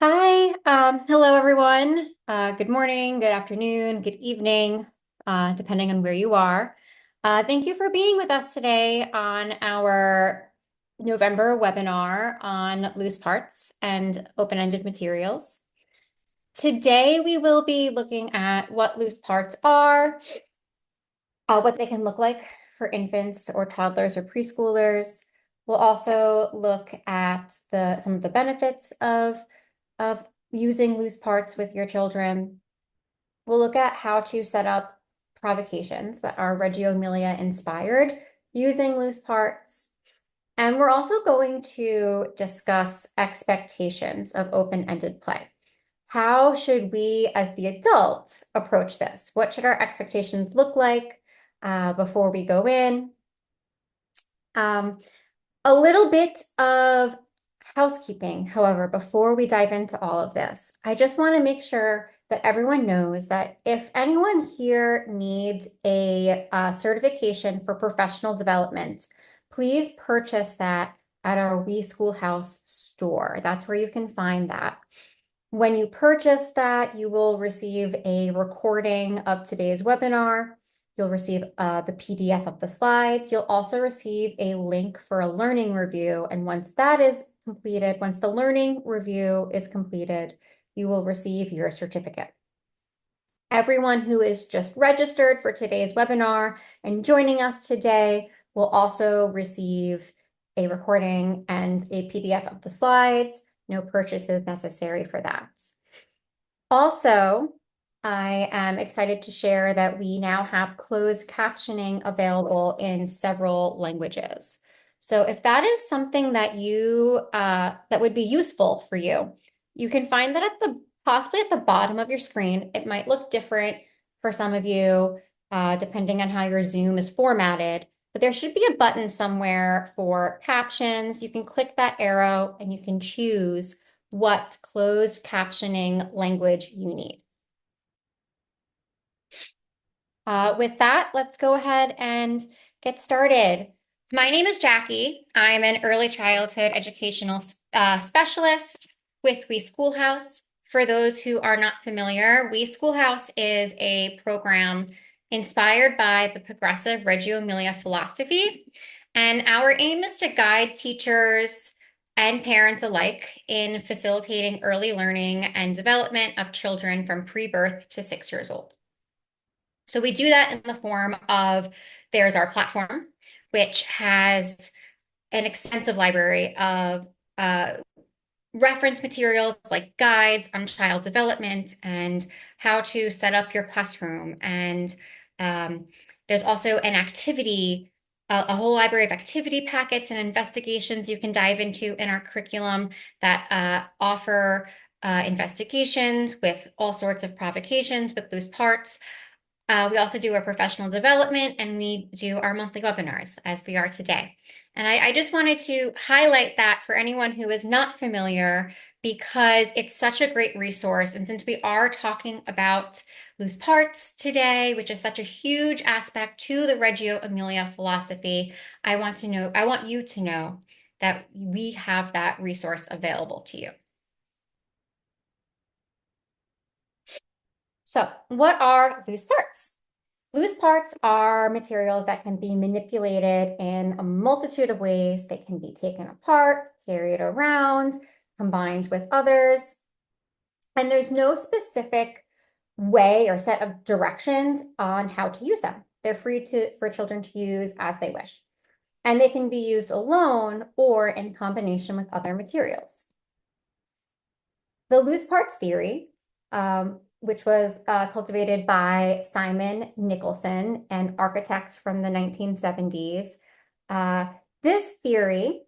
Hi, hello everyone. Good morning, good afternoon, good evening, depending on where you are. Thank you for being with us today on our November webinar on loose parts and open-ended materials. Today we will be looking at what loose parts are, what they can look like for infants or toddlers or preschoolers. We'll also look at some of the benefits of using loose parts with your children. We'll look at how to set up provocations that are Reggio Emilia inspired using loose parts. And we're also going to discuss expectations of open-ended play. How should we, as the adult, approach this? What should our expectations look like before we go in? Um, a little bit of housekeeping, however, before we dive into all of this, I just want to make sure that everyone knows that if anyone here needs a certification for professional development, please purchase that at our We Schoolhouse store. That's where you can find that. When you purchase that, you will receive a recording of today's webinar. You'll receive the PDF of the slides. You'll also receive a link for a learning review. And once that is completed, once the learning review is completed, you will receive your certificate. Everyone who is just registered for today's webinar and joining us today will also receive a recording and a PDF of the slides. No purchases necessary for that. Also, I am excited to share that we now have closed captioning available in several languages. So if that is something that that would be useful for you, you can find that possibly at the bottom of your screen. It might look different for some of you, depending on how your Zoom is formatted, but there should be a button somewhere for captions. You can click that arrow and you can choose what closed captioning language you need. With that, let's go ahead and get started. My name is Jackie. I'm an early childhood educational specialist with We Schoolhouse. For those who are not familiar, We Schoolhouse is a program inspired by the progressive Reggio Emilia philosophy. And our aim is to guide teachers and parents alike in facilitating early learning and development of children from pre-birth to 6 years old. So we do that in the form of, there's our platform, which has an extensive library of reference materials like guides on child development and how to set up your classroom. And there's also an activity, a whole library of activity packets and investigations you can dive into in our curriculum that offer investigations with all sorts of provocations with loose parts. We also do our professional development and we do our monthly webinars as we are today. And I just wanted to highlight that for anyone who is not familiar because it's such a great resource. And since we are talking about loose parts today, which is such a huge aspect to the Reggio Emilia philosophy, I want you to know that we have that resource available to you. So, what are loose parts? Loose parts are materials that can be manipulated in a multitude of ways. They can be taken apart, carried around, combined with others. And there's no specific way or set of directions on how to use them. They're free for children to use as they wish. And they can be used alone or in combination with other materials. The loose parts theory, which was cultivated by Simon Nicholson, an architect from the 1970s. This theory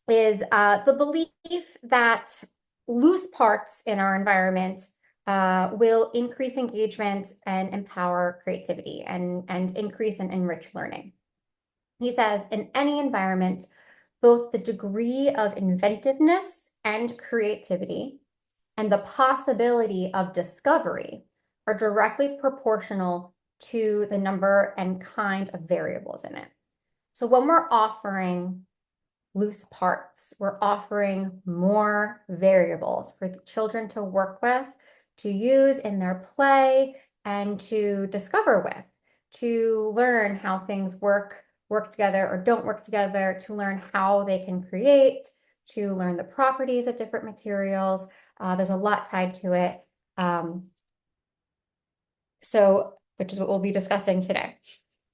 is the belief that loose parts in our environment will increase engagement and empower creativity and increase and enrich learning. He says, in any environment, both the degree of inventiveness and creativity and the possibility of discovery are directly proportional to the number and kind of variables in it. So when we're offering loose parts. We're offering more variables for the children to work with, to use in their play, and to discover with, to learn how things work together or don't work together, to learn how they can create, to learn the properties of different materials. There's a lot tied to it. Um, which is what we'll be discussing today.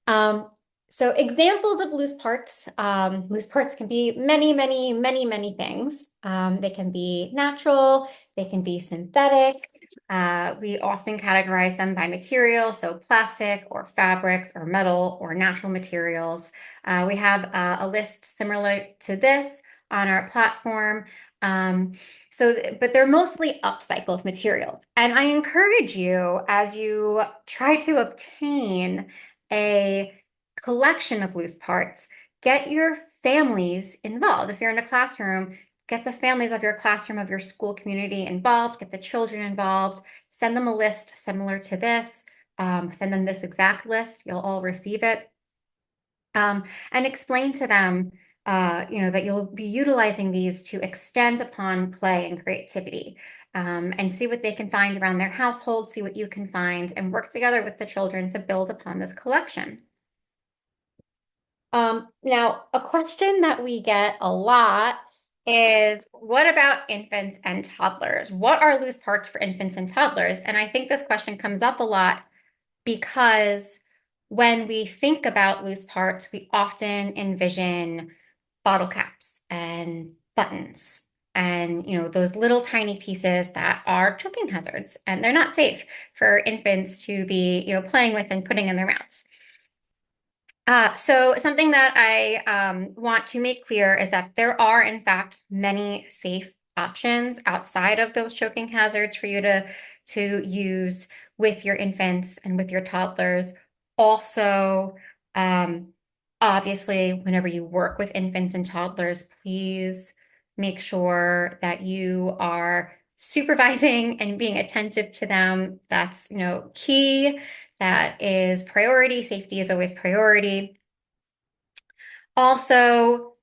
Um, so examples of loose parts can be many things. They can be natural, they can be synthetic. We often categorize them by material, so plastic or fabrics or metal or natural materials. We have a list similar to this on our platform. Um, but they're mostly upcycled materials. And I encourage you, as you try to obtain a collection of loose parts, get your families involved. If you're in a classroom, get the families of your classroom, of your school community involved, get the children involved, send them a list similar to this, send them this exact list, you'll all receive it. And explain to them, that you'll be utilizing these to extend upon play and creativity, and see what they can find around their household, see what you can find, and work together with the children to build upon this collection. Now, a question that we get a lot is, what about infants and toddlers? What are loose parts for infants and toddlers? And I think this question comes up a lot because when we think about loose parts, we often envision bottle caps and buttons and those little tiny pieces that are choking hazards, and they're not safe for infants to be playing with and putting in their mouths. So something that I want to make clear is that there are, in fact, many safe options outside of those choking hazards for you to use with your infants and with your toddlers. Also, obviously, whenever you work with infants and toddlers, please make sure that you are supervising and being attentive to them. That's, key. That is priority. Safety is always priority. Also,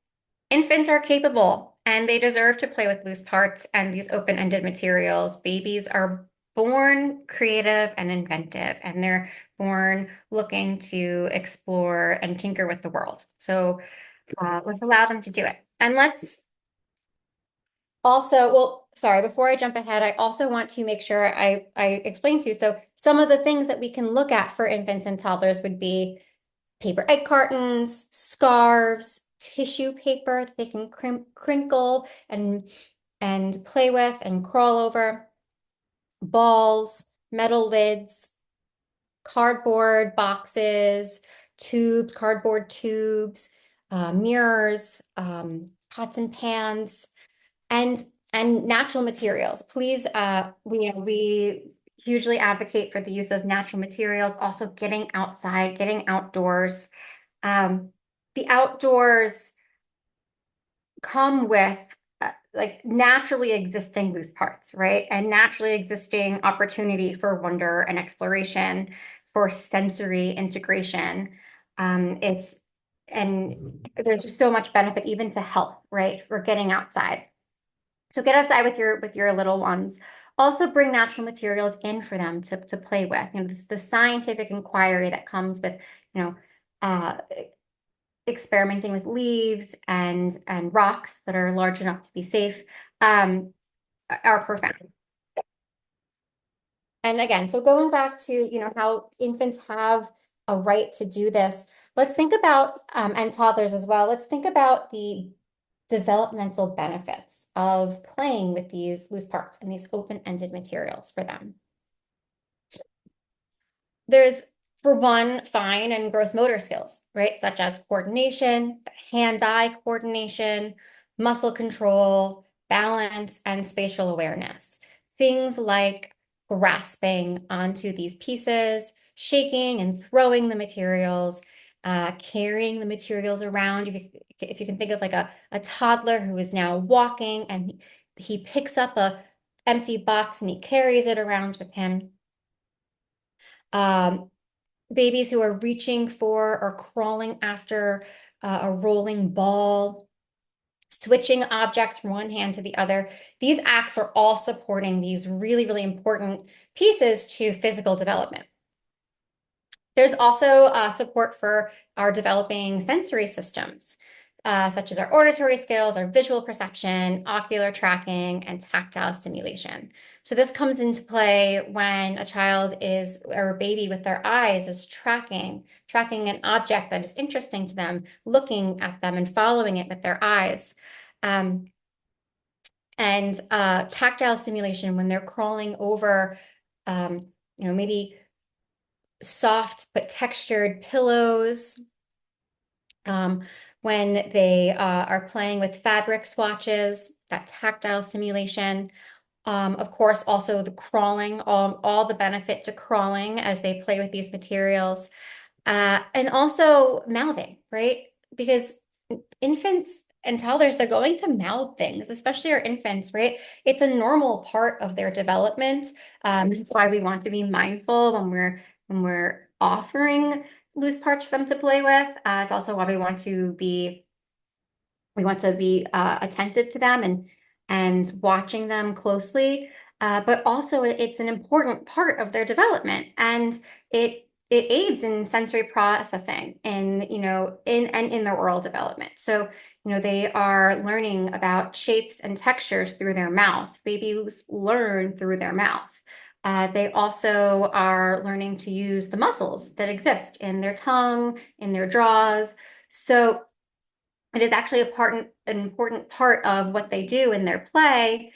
infants are capable and they deserve to play with loose parts and these open-ended materials. Babies are born creative and inventive, and they're born looking to explore and tinker with the world. So let's allow them to do it. And let's also, well, sorry, before I jump ahead, I also want to make sure I explain to you. So some of the things that we can look at for infants and toddlers would be paper egg cartons, scarves, tissue paper that they can crinkle and play with and crawl over, balls, metal lids, cardboard boxes, tubes, cardboard tubes, mirrors, pots and pans, and natural materials. Please, we hugely advocate for the use of natural materials, also getting outside, getting outdoors. The outdoors come with like naturally existing loose parts, right? And naturally existing opportunity for wonder and exploration, for sensory integration. It's and there's just so much benefit even to health, right? For getting outside. So get outside with your little ones. Also bring natural materials in for them to play with. This, the scientific inquiry that comes with, uh, experimenting with leaves and rocks that are large enough to be safe, are profound. And again, so going back to, how infants have a right to do this, let's think about, and toddlers as well, let's think about the developmental benefits of playing with these loose parts and these open-ended materials for them. There's, for one, fine and gross motor skills, right? Such as coordination, hand-eye coordination, muscle control, balance, and spatial awareness. Things like grasping onto these pieces, shaking and throwing the materials, carrying the materials around. If you can think of like a toddler who is now walking and he picks up a empty box and he carries it around with him. Babies who are reaching for or crawling after a rolling ball. switching objects from one hand to the other. These acts are all supporting these really, really important pieces to physical development. There's also support for our developing sensory systems, such as our auditory skills, our visual perception, ocular tracking, and tactile stimulation. So this comes into play when a child is, or a baby with their eyes is tracking an object that is interesting to them, looking at them and following it with their eyes. Um, and tactile stimulation when they're crawling over, maybe soft but textured pillows, when they are playing with fabric swatches, that tactile stimulation. Of course, also the crawling, all the benefit to crawling as they play with these materials. And also mouthing, right? Because infants and toddlers, they're going to mouth things, especially our infants, right? It's a normal part of their development. That's why we want to be mindful when we're offering loose parts for them to play with. It's also why we want to be attentive to them and watching them closely. But also it's an important part of their development, and it aids in sensory processing in their oral development. So, they are learning about shapes and textures through their mouth. Babies learn through their mouth. They also are learning to use the muscles that exist in their tongue, in their jaws. So it is actually an important part of what they do in their play.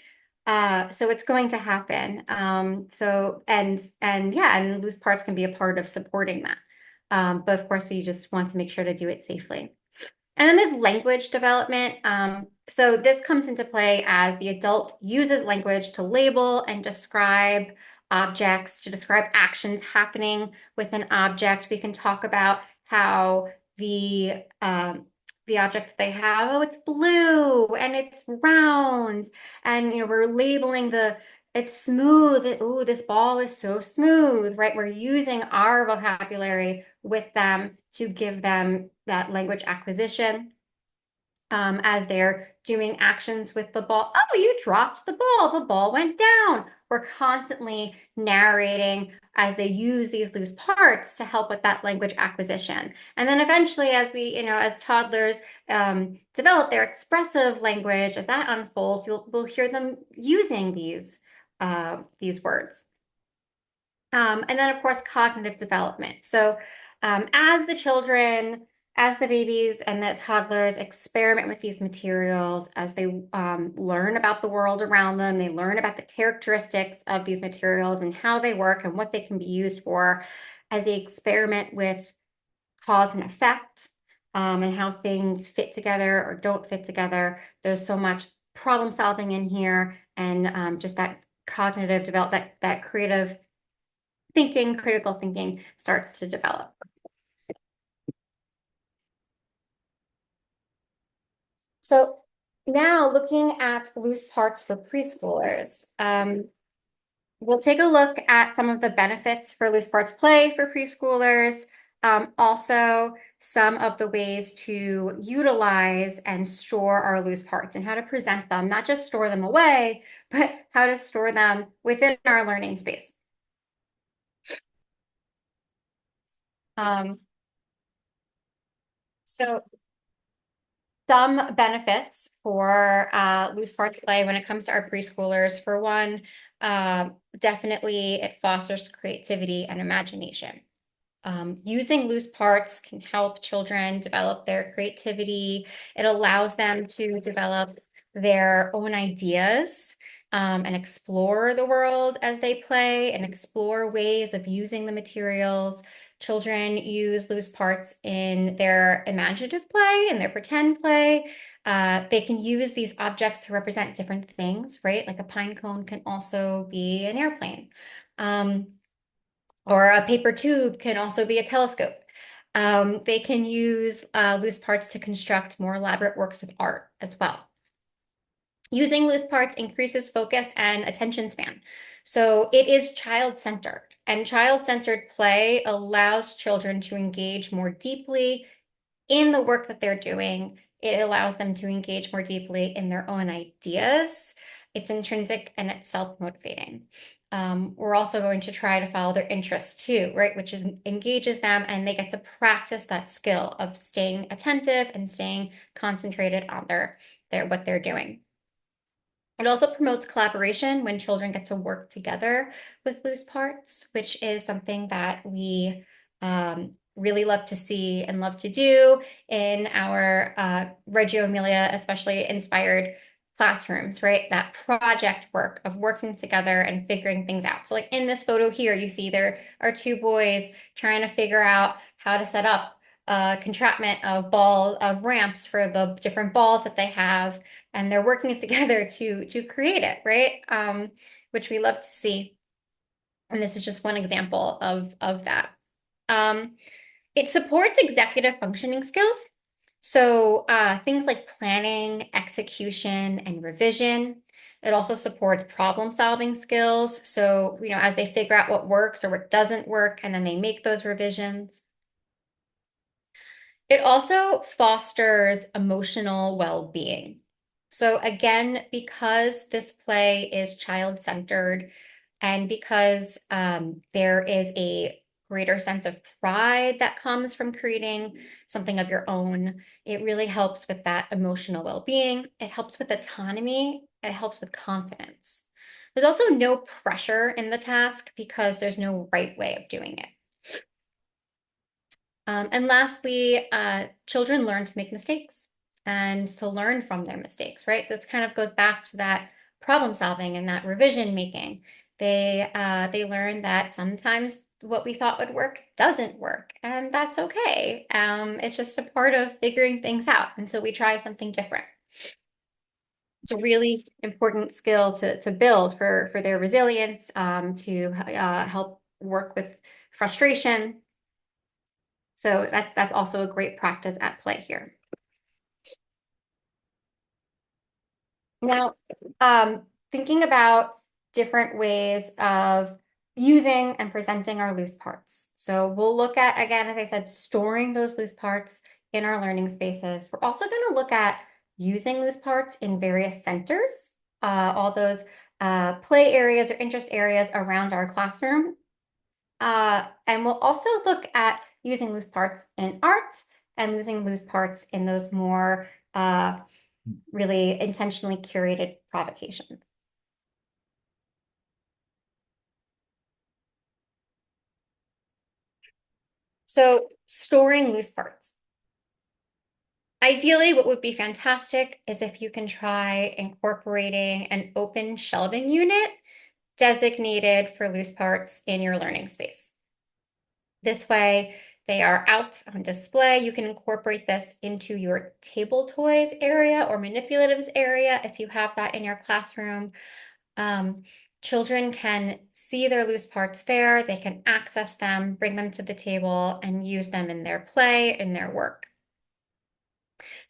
So it's going to happen. And loose parts can be a part of supporting that. But of course, we just want to make sure to do it safely. And then there's language development. So this comes into play as the adult uses language to label and describe objects, to describe actions happening with an object. We can talk about how the object that they have, oh, it's blue and it's round, and we're labeling it's smooth. Oh, this ball is so smooth, right? We're using our vocabulary with them to give them that language acquisition. As they're doing actions with the ball. Oh, you dropped the ball. The ball went down. We're constantly narrating as they use these loose parts to help with that language acquisition. And then eventually, as toddlers develop their expressive language, as that unfolds, we'll hear them using these words. And then, of course, cognitive development. So as the babies and the toddlers experiment with these materials, as they learn about the world around them, they learn about the characteristics of these materials and how they work and what they can be used for, as they experiment with cause and effect, and how things fit together or don't fit together. There's so much problem solving in here, and just that cognitive development, that creative thinking, critical thinking starts to develop. So now looking at loose parts for preschoolers, we'll take a look at some of the benefits for loose parts play for preschoolers, also some of the ways to utilize and store our loose parts and how to present them, not just store them away, but how to store them within our learning space. So some benefits for loose parts play when it comes to our preschoolers. For one, definitely it fosters creativity and imagination. Using loose parts can help children develop their creativity. It allows them to develop their own ideas, and explore the world as they play and explore ways of using the materials. Children use loose parts in their imaginative play and their pretend play. They can use these objects to represent different things, right? Like a pine cone can also be an airplane. Or a paper tube can also be a telescope. They can use loose parts to construct more elaborate works of art as well. Using loose parts increases focus and attention span. So it is child-centered, and child-centered play allows children to engage more deeply in the work that they're doing. It allows them to engage more deeply in their own ideas. It's intrinsic and it's self-motivating. We're also going to try to follow their interests too, right? Which is engages them and they get to practice that skill of staying attentive and staying concentrated on their what they're doing. It also promotes collaboration when children get to work together with loose parts, which is something that we really love to see and love to do in our Reggio Emilia, especially inspired classrooms, right? That project work of working together and figuring things out. So like in this photo here, you see there are two boys trying to figure out how to set up a contraptment of ramps for the different balls that they have, and they're working together to create it, right? Which we love to see. And this is just one example of that. Um, it supports executive functioning skills. So things like planning, execution, and revision. It also supports problem solving skills. So, as they figure out what works or what doesn't work, and then they make those revisions. It also fosters emotional well-being. So again, because this play is child-centered and because there is a greater sense of pride that comes from creating something of your own, it really helps with that emotional well-being. It helps with autonomy. It helps with confidence. There's also no pressure in the task because there's no right way of doing it. And lastly, children learn to make mistakes and to learn from their mistakes, right? So this kind of goes back to that problem solving and that revision making. They learn that sometimes what we thought would work doesn't work, and that's okay. It's just a part of figuring things out, and so we try something different. It's a really important skill to build for their resilience, to help work with frustration. So that's also a great practice at play here. Now, thinking about different ways of using and presenting our loose parts. So we'll look at, again, as I said, storing those loose parts in our learning spaces. We're also going to look at using loose parts in various centers, all those play areas or interest areas around our classroom. And we'll also look at using loose parts in art and using loose parts in those more really intentionally curated provocations. So storing loose parts. Ideally, what would be fantastic is if you can try incorporating an open shelving unit designated for loose parts in your learning space. This way, they are out on display. You can incorporate this into your table toys area or manipulatives area if you have that in your classroom. Children can see their loose parts there. They can access them, bring them to the table, and use them in their play, in their work.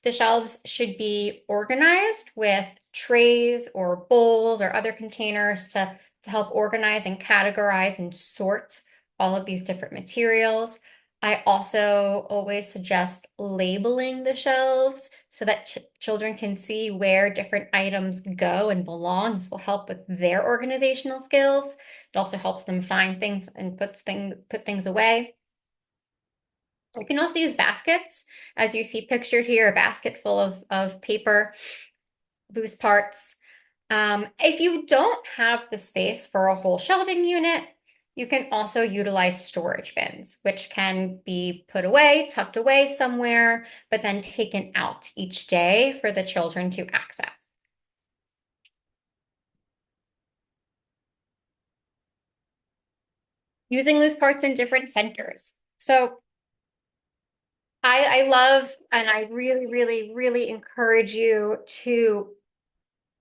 The shelves should be organized with trays or bowls or other containers to help organize and categorize and sort all of these different materials. I also always suggest labeling the shelves so that children can see where different items go and belong. This will help with their organizational skills. It also helps them find things and put things away. You can also use baskets, as you see pictured here, a basket full of paper, loose parts. If you don't have the space for a whole shelving unit, you can also utilize storage bins, which can be put away, tucked away somewhere, but then taken out each day for the children to access. Using loose parts in different centers. So I love, and I really, really, really encourage you to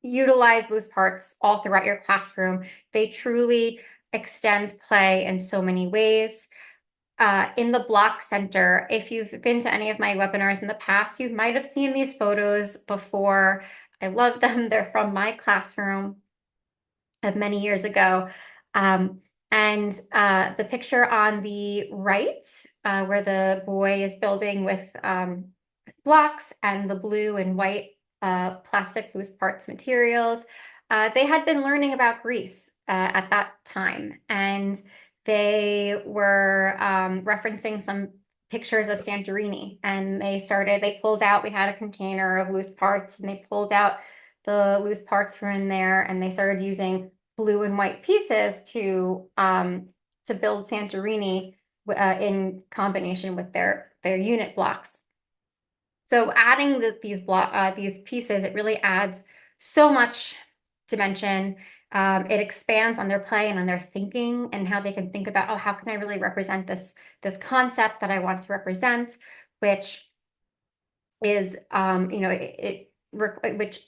utilize loose parts all throughout your classroom. They truly extend play in so many ways. In the block center, if you've been to any of my webinars in the past, you might have seen these photos before. I love them. They're from my classroom of many years ago. And the picture on the right, where the boy is building with blocks and the blue and white plastic loose parts materials. They had been learning about Greece at that time, and they were referencing some pictures of Santorini, and they pulled out, we had a container of loose parts, and they pulled out the loose parts from in there, and they started using blue and white pieces to build Santorini in combination with their unit blocks. So adding these pieces, it really adds so much dimension. It expands on their play and on their thinking and how they can think about, oh, how can I really represent this concept that I want to represent, which is, which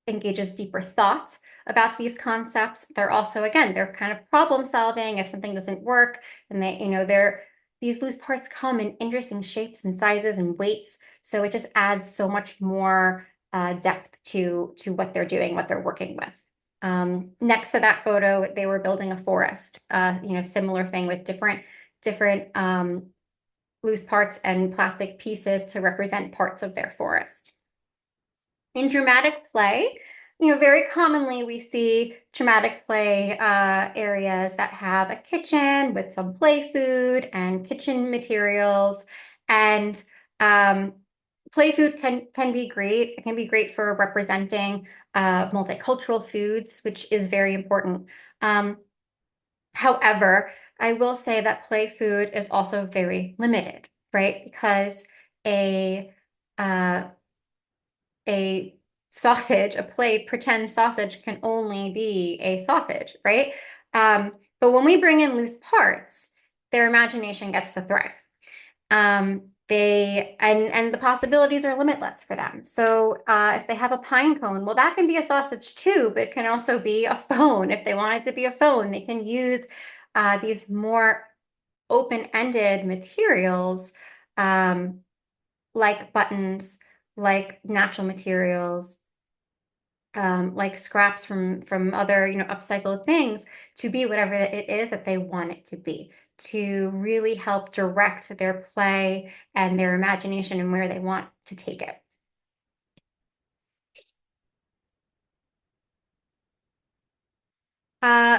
engages deeper thought about these concepts. They're also, again, they're kind of problem solving if something doesn't work, and these loose parts come in interesting shapes and sizes and weights. So it just adds so much more depth to what they're doing, what they're working with. Next to that photo, they were building a forest, similar thing with different loose parts and plastic pieces to represent parts of their forest. In dramatic play, very commonly we see dramatic play areas that have a kitchen with some play food and kitchen materials. And play food can be great. It can be great for representing multicultural foods, which is very important. However, I will say that play food is also very limited, right? Because a uh, a sausage, a play pretend sausage can only be a sausage, right? But when we bring in loose parts, their imagination gets to thrive. And the possibilities are limitless for them. So if they have a pine cone, well, that can be a sausage too, but it can also be a phone. If they want it to be a phone, they can use these more open-ended materials, like buttons, like natural materials, like scraps from other, upcycled things, to be whatever it is that they want it to be, to really help direct their play and their imagination and where they want to take it.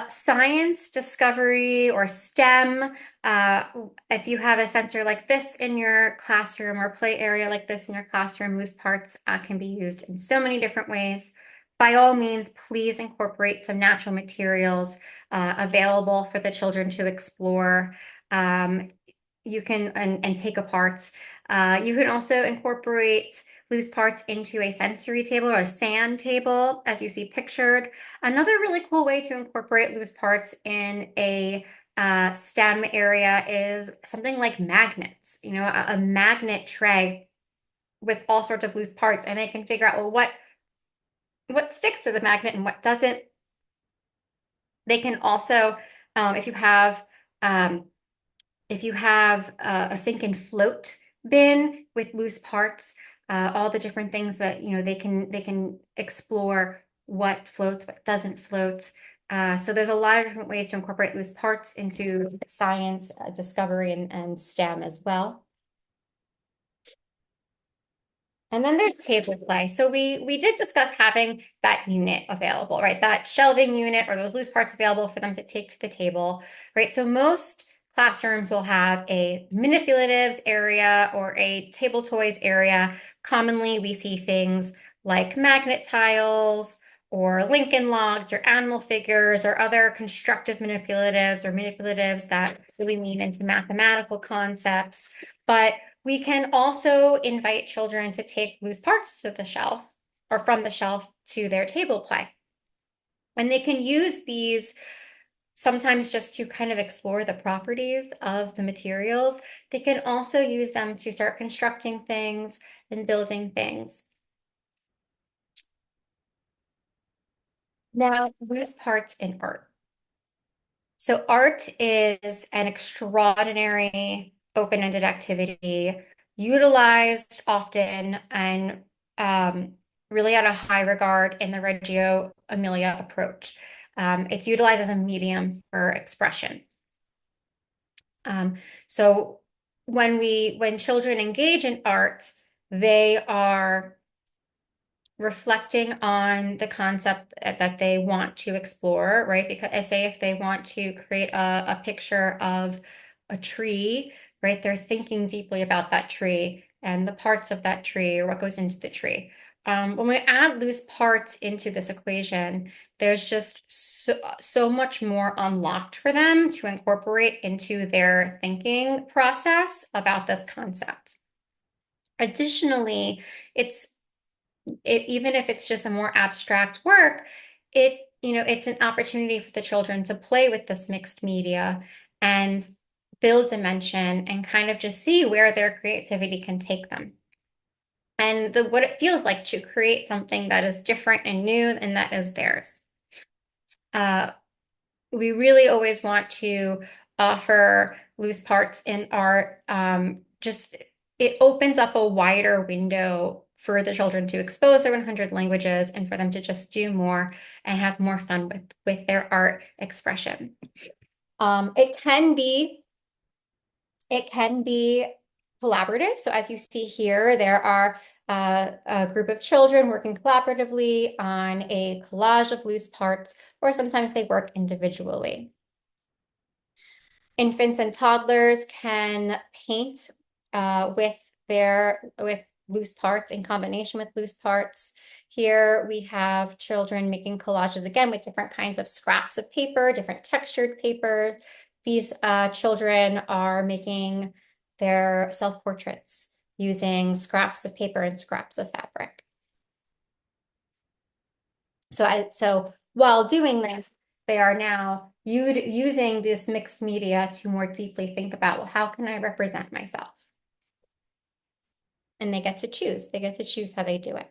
Science, discovery, or STEM. Uh, if you have a center like this in your classroom or play area like this in your classroom, loose parts can be used in so many different ways. By all means, please incorporate some natural materials available for the children to explore. You can and take apart. You can also incorporate loose parts into a sensory table or a sand table, as you see pictured. Another really cool way to incorporate loose parts in a STEM area is something like magnets, a magnet tray with all sorts of loose parts, and they can figure out, well, what sticks to the magnet and what doesn't. They can also, if you have a sink and float bin with loose parts, all the different things that they can explore what floats, what doesn't float. So there's a lot of different ways to incorporate loose parts into science, discovery, and STEM as well. And then there's table play. So we did discuss having that unit available, right? That shelving unit or those loose parts available for them to take to the table, right? So most classrooms will have a manipulatives area or a table toys area. Commonly, we see things like magnet tiles or Lincoln logs or animal figures or other constructive manipulatives that really lean into mathematical concepts. But we can also invite children to take loose parts to the shelf or from the shelf to their table play. And they can use these sometimes just to kind of explore the properties of the materials. They can also use them to start constructing things and building things. Now, loose parts in art. So art is an extraordinary open-ended activity utilized often and really at a high regard in the Reggio Emilia approach. It's utilized as a medium for expression. So when children engage in art, they are reflecting on the concept that they want to explore, right? Because I say if they want to create a picture of a tree, right, they're thinking deeply about that tree and the parts of that tree or what goes into the tree. When we add loose parts into this equation, there's just so much more unlocked for them to incorporate into their thinking process about this concept. Additionally, even if it's just a more abstract work, it's an opportunity for the children to play with this mixed media and build dimension and kind of just see where their creativity can take them. And what it feels like to create something that is different and new and that is theirs. We really always want to offer loose parts in art. Just it opens up a wider window for the children to expose their 100 languages and for them to just do more and have more fun with their art expression. It can be collaborative. So as you see here, there are a group of children working collaboratively on a collage of loose parts, or sometimes they work individually. Infants and toddlers can paint with loose parts in combination with loose parts. Here we have children making collages again with different kinds of scraps of paper, different textured paper. These children are making their self-portraits using scraps of paper and scraps of fabric. So while doing this, they are now using this mixed media to more deeply think about, well, how can I represent myself? And they get to choose. They get to choose how they do it.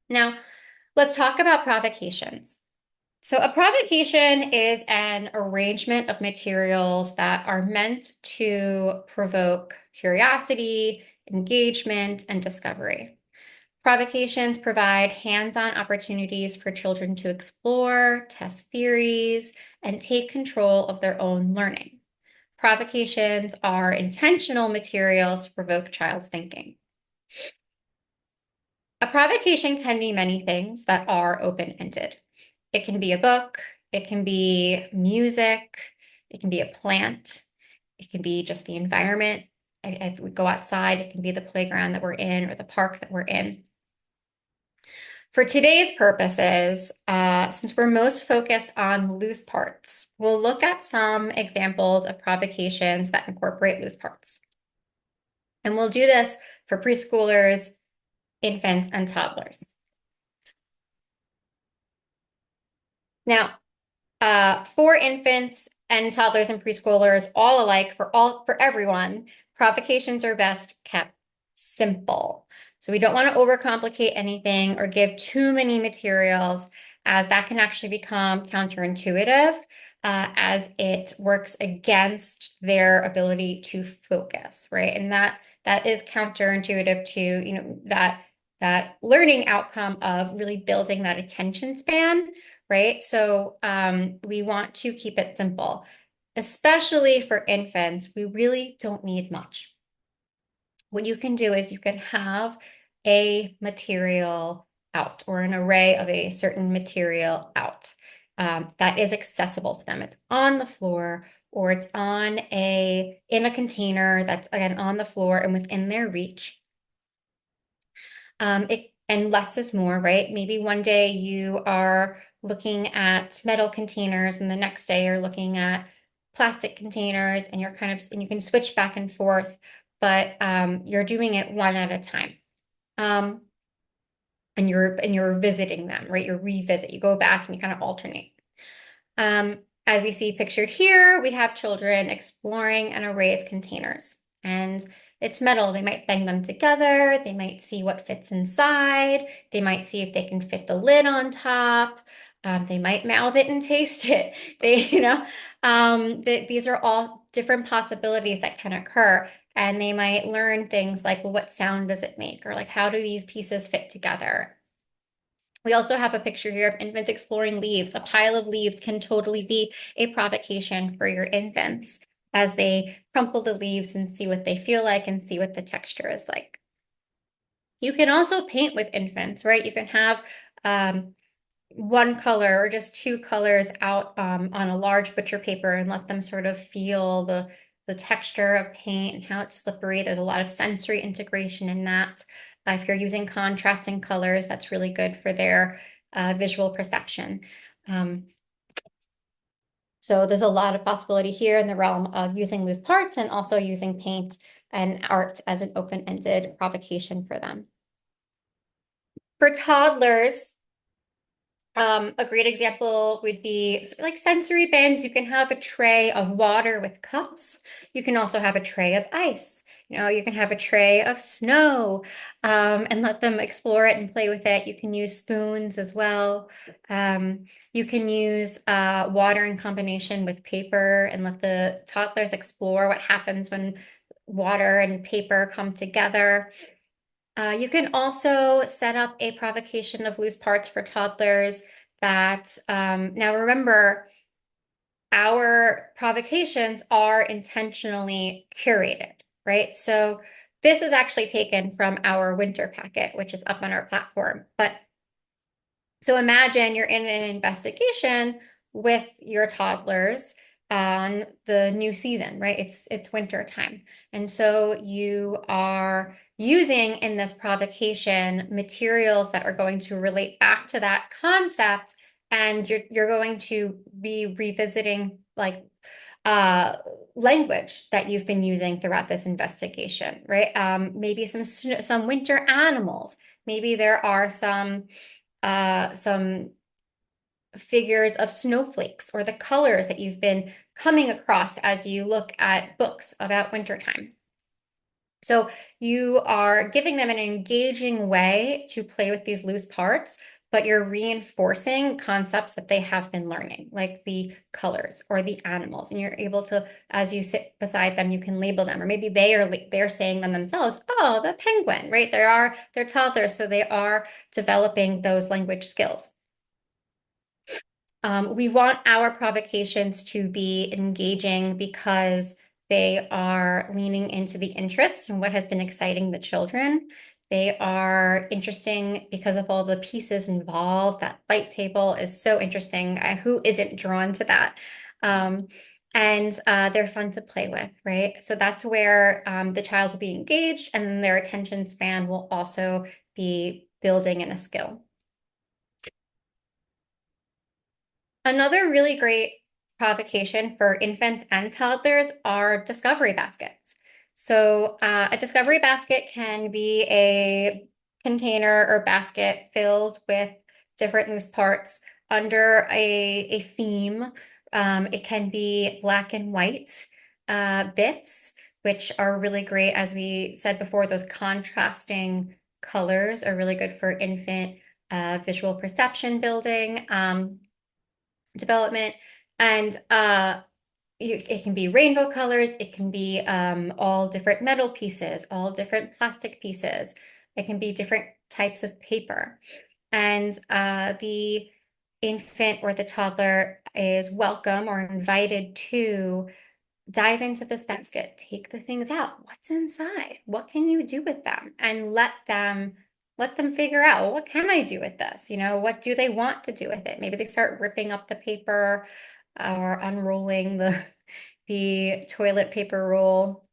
Now, let's talk about provocations. So a provocation is an arrangement of materials that are meant to provoke curiosity, engagement, and discovery. Provocations provide hands-on opportunities for children to explore, test theories, and take control of their own learning. Provocations are intentional materials to provoke child's thinking. A provocation can be many things that are open-ended. It can be a book, it can be music, it can be a plant, it can be just the environment. If we go outside, it can be the playground that we're in or the park that we're in. For today's purposes, since we're most focused on loose parts, we'll look at some examples of provocations that incorporate loose parts. And we'll do this for preschoolers, infants, and toddlers. Now, for infants and toddlers and preschoolers, all alike, for everyone, provocations are best kept simple. So we don't want to overcomplicate anything or give too many materials, as that can actually become counterintuitive, as it works against their ability to focus, right? And that is counterintuitive to, that learning outcome of really building that attention span, right? So we want to keep it simple, especially for infants. We really don't need much. What you can do is you can have a material out or an array of a certain material out that is accessible to them. It's on the floor or it's in a container that's again on the floor and within their reach. And less is more, right? Maybe one day you are looking at metal containers and the next day you're looking at plastic containers and and you can switch back and forth, but you're doing it one at a time. And you're visiting them, right? You go back and you kind of alternate. As we see pictured here, we have children exploring an array of containers, and it's metal. They might bang them together. They might see what fits inside. They might see if they can fit the lid on top. They might mouth it and taste it. These are all different possibilities that can occur. And they might learn things like, well, what sound does it make? Or like, how do these pieces fit together? We also have a picture here of infants exploring leaves. A pile of leaves can totally be a provocation for your infants as they crumple the leaves and see what they feel like and see what the texture is like. You can also paint with infants, right? You can have one color or just two colors out on a large butcher paper and let them sort of feel the texture of paint and how it's slippery. There's a lot of sensory integration in that. If you're using contrasting colors, that's really good for their visual perception. So there's a lot of possibility here in the realm of using loose parts and also using paint and art as an open-ended provocation for them. For toddlers, a great example would be sort of like sensory bins. You can have a tray of water with cups. You can also have a tray of ice. You can have a tray of snow and let them explore it and play with it. You can use spoons as well. You can use water in combination with paper and let the toddlers explore what happens when water and paper come together. You can also set up a provocation of loose parts for toddlers that, now remember, our provocations are intentionally curated, right? So this is actually taken from our winter packet, which is up on our platform. But so imagine you're in an investigation with your toddlers on the new season, right? It's winter time. And so you are using in this provocation materials that are going to relate back to that concept, and you're going to be revisiting like language that you've been using throughout this investigation, right? Maybe some winter animals. Maybe there are some figures of snowflakes or the colors that you've been coming across as you look at books about wintertime. So you are giving them an engaging way to play with these loose parts, but you're reinforcing concepts that they have been learning, like the colors or the animals. And you're able to, as you sit beside them, you can label them, or maybe they're saying them themselves. Oh, the penguin, right? They're toddlers, so they are developing those language skills. We want our provocations to be engaging because they are leaning into the interests and what has been exciting the children. They are interesting because of all the pieces involved. That fight table is so interesting. Who isn't drawn to that? And they're fun to play with, right? So that's where the child will be engaged, and then their attention span will also be building in a skill. Another really great provocation for infants and toddlers are discovery baskets. So a discovery basket can be a container or basket filled with different loose parts under a theme. It can be black and white bits, which are really great. As we said before, those contrasting colors are really good for infant visual perception building. Development, and it can be rainbow colors, it can be all different metal pieces, all different plastic pieces, it can be different types of paper. And the infant or the toddler is welcome or invited to dive into this basket, take the things out. What's inside? What can you do with them? And let them figure out, well, what can I do with this? What do they want to do with it? Maybe they start ripping up the paper or unrolling the toilet paper roll.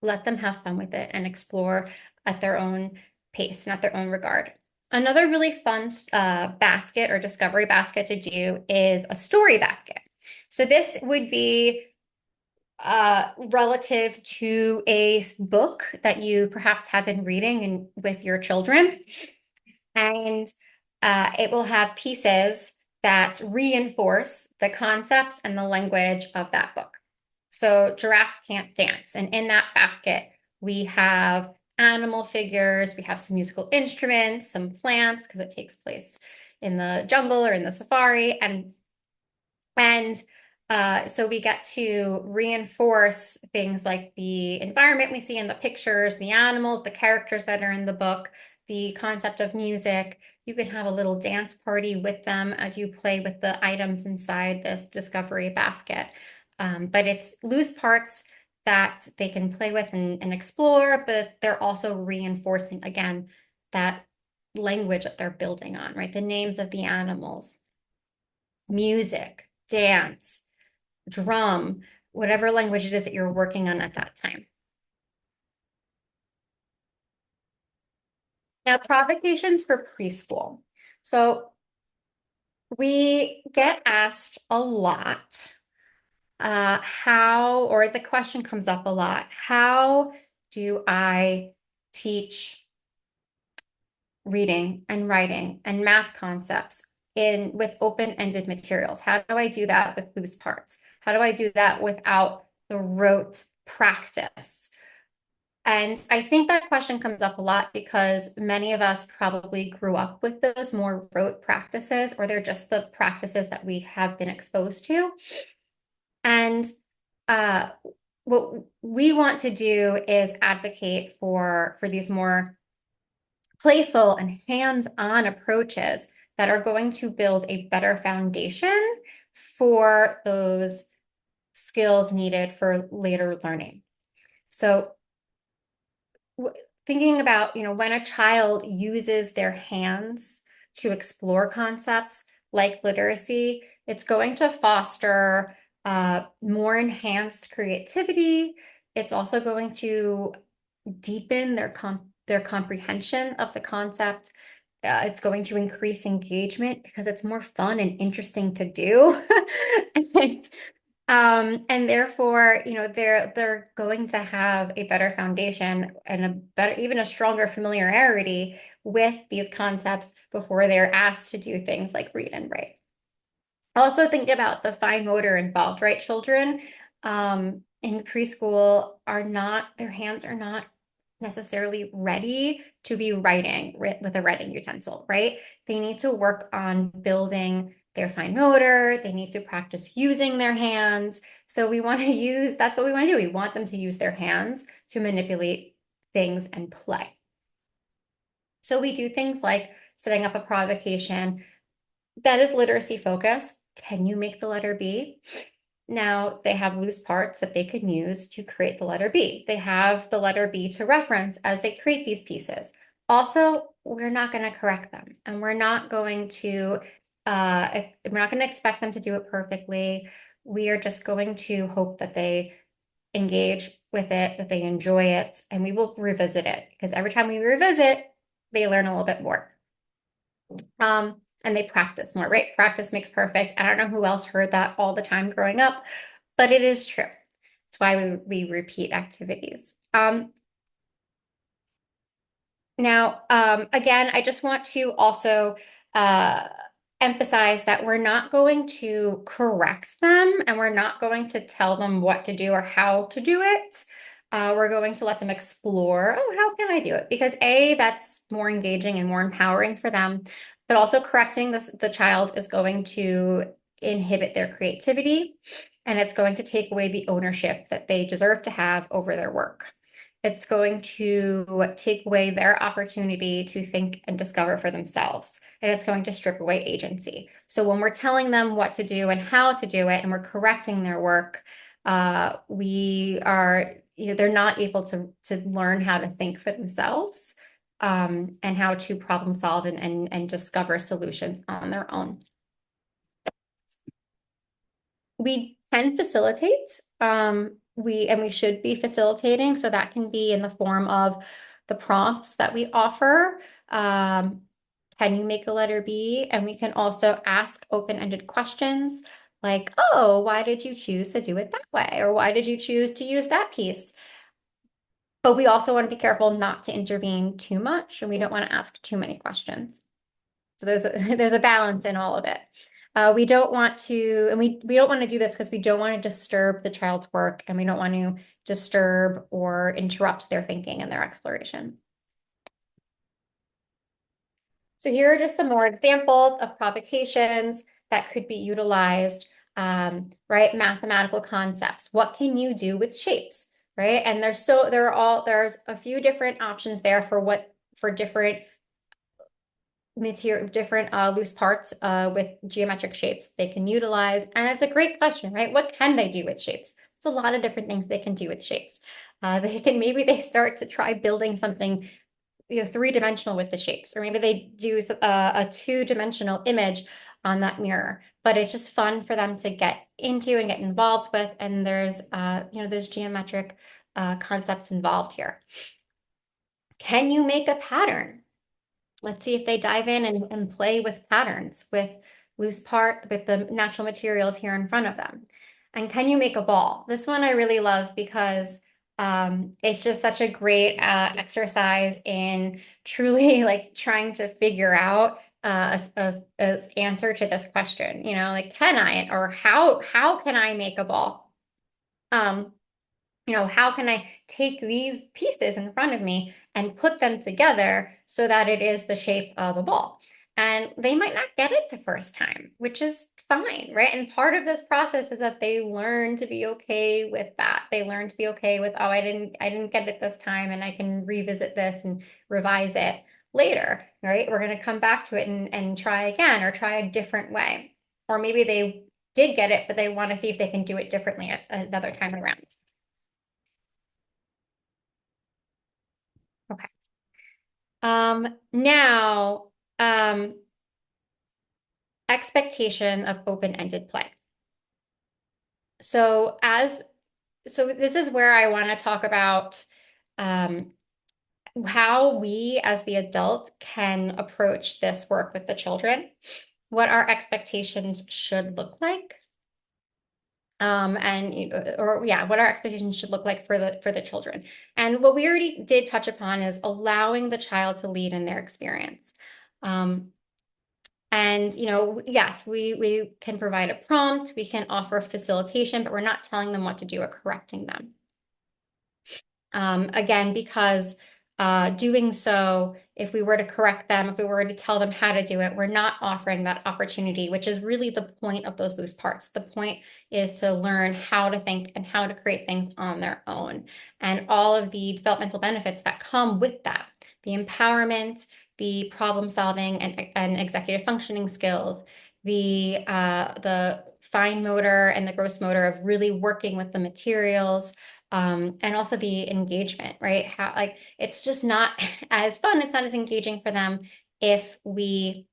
Let them have fun with it and explore at their own pace and at their own regard. Another really fun basket or discovery basket to do is a story basket. So this would be relative to a book that you perhaps have been reading with your children. And it will have pieces that reinforce the concepts and the language of that book. So giraffes can't dance. And in that basket, we have animal figures, we have some musical instruments, some plants, because it takes place in the jungle or in the safari. And so we get to reinforce things like the environment we see in the pictures, the animals, the characters that are in the book, the concept of music. You can have a little dance party with them as you play with the items inside this discovery basket. But it's loose parts that they can play with and explore, but they're also reinforcing, again, that language that they're building on, right? The names of the animals, music, dance, drum, whatever language it is that you're working on at that time. Now, provocations for preschool. So we get asked a lot or the question comes up a lot, how do I teach reading and writing and math concepts in with open-ended materials? How do I do that with loose parts? How do I do that without the rote practice? And I think that question comes up a lot because many of us probably grew up with those more rote practices, or they're just the practices that we have been exposed to. And uh, what we want to do is advocate for these more playful and hands-on approaches that are going to build a better foundation for those skills needed for later learning. So thinking about, when a child uses their hands to explore concepts like literacy, it's going to foster more enhanced creativity. It's also going to deepen their comprehension of the concept. It's going to increase engagement because it's more fun and interesting to do. And and therefore, they're going to have a better foundation and a better, even a stronger familiarity with these concepts before they're asked to do things like read and write. Also think about the fine motor involved, right? Children in preschool their hands are not necessarily ready to be writing with a writing utensil, right? They need to work on building their fine motor. They need to practice using their hands. So that's what we want to do. We want them to use their hands to manipulate things and play. So we do things like setting up a provocation that is literacy focused. Can you make the letter B? Now they have loose parts that they can use to create the letter B. They have the letter B to reference as they create these pieces. Also, we're not going to correct them, and we're not going to expect them to do it perfectly. We are just going to hope that they engage with it, that they enjoy it, and we will revisit it because every time we revisit, they learn a little bit more. And they practice more, right? Practice makes perfect. I don't know who else heard that all the time growing up, but it is true. That's why we repeat activities. Now, again, I just want to also uh, emphasize that we're not going to correct them and we're not going to tell them what to do or how to do it. We're going to let them explore, oh, how can I do it? Because A, that's more engaging and more empowering for them, but also correcting the child is going to inhibit their creativity and it's going to take away the ownership that they deserve to have over their work. It's going to take away their opportunity to think and discover for themselves. And it's going to strip away agency. So when we're telling them what to do and how to do it, and we're correcting their work, they're not able to learn how to think for themselves, and how to problem solve and discover solutions on their own. We can facilitate. We should be facilitating, so that can be in the form of the prompts that we offer. Can you make a letter B? And we can also ask open-ended questions like, oh, why did you choose to do it that way? Or why did you choose to use that piece? But we also want to be careful not to intervene too much, and we don't want to ask too many questions. So there's a balance in all of it. We don't want to, and we don't want to do this because we don't want to disturb the child's work and we don't want to disturb or interrupt their thinking and their exploration. So here are just some more examples of provocations that could be utilized, right? Mathematical concepts. What can you do with shapes, right? And there's a few different options there for different loose parts with geometric shapes they can utilize. And it's a great question, right? What can they do with shapes? It's a lot of different things they can do with shapes. Maybe they start to try building something, three-dimensional with the shapes, or maybe they do a two-dimensional image on that mirror. But it's just fun for them to get into and get involved with, and there's geometric concepts involved here. Can you make a pattern? Let's see if they dive in and play with patterns, with the natural materials here in front of them. And can you make a ball? This one I really love because it's just such a great exercise in truly like trying to figure out a answer to this question. Like, can I, or how can I make a ball? Um, how can I take these pieces in front of me and put them together so that it is the shape of a ball? And they might not get it the first time, which is fine, right? And part of this process is that they learn to be okay with that. They learn to be okay with, oh, I didn't get it this time, and I can revisit this and revise it later, right? We're going to come back to it and try again, or try a different way. Or maybe they did get it, but they want to see if they can do it differently another time around. Okay. Now, expectation of open-ended play. So this is where I want to talk about um, how we as the adult can approach this work with the children, what our expectations should look like. What our expectations should look like for the children. And what we already did touch upon is allowing the child to lead in their experience. And, yes, we can provide a prompt, we can offer facilitation, but we're not telling them what to do or correcting them. Again, because doing so, if we were to correct them, if we were to tell them how to do it, we're not offering that opportunity, which is really the point of those loose parts. The point is to learn how to think and how to create things on their own, and all of the developmental benefits that come with that, the empowerment, the problem solving and executive functioning skills, the fine motor and the gross motor of really working with the materials, and also the engagement, right? It's just not as fun, it's not as engaging for them if we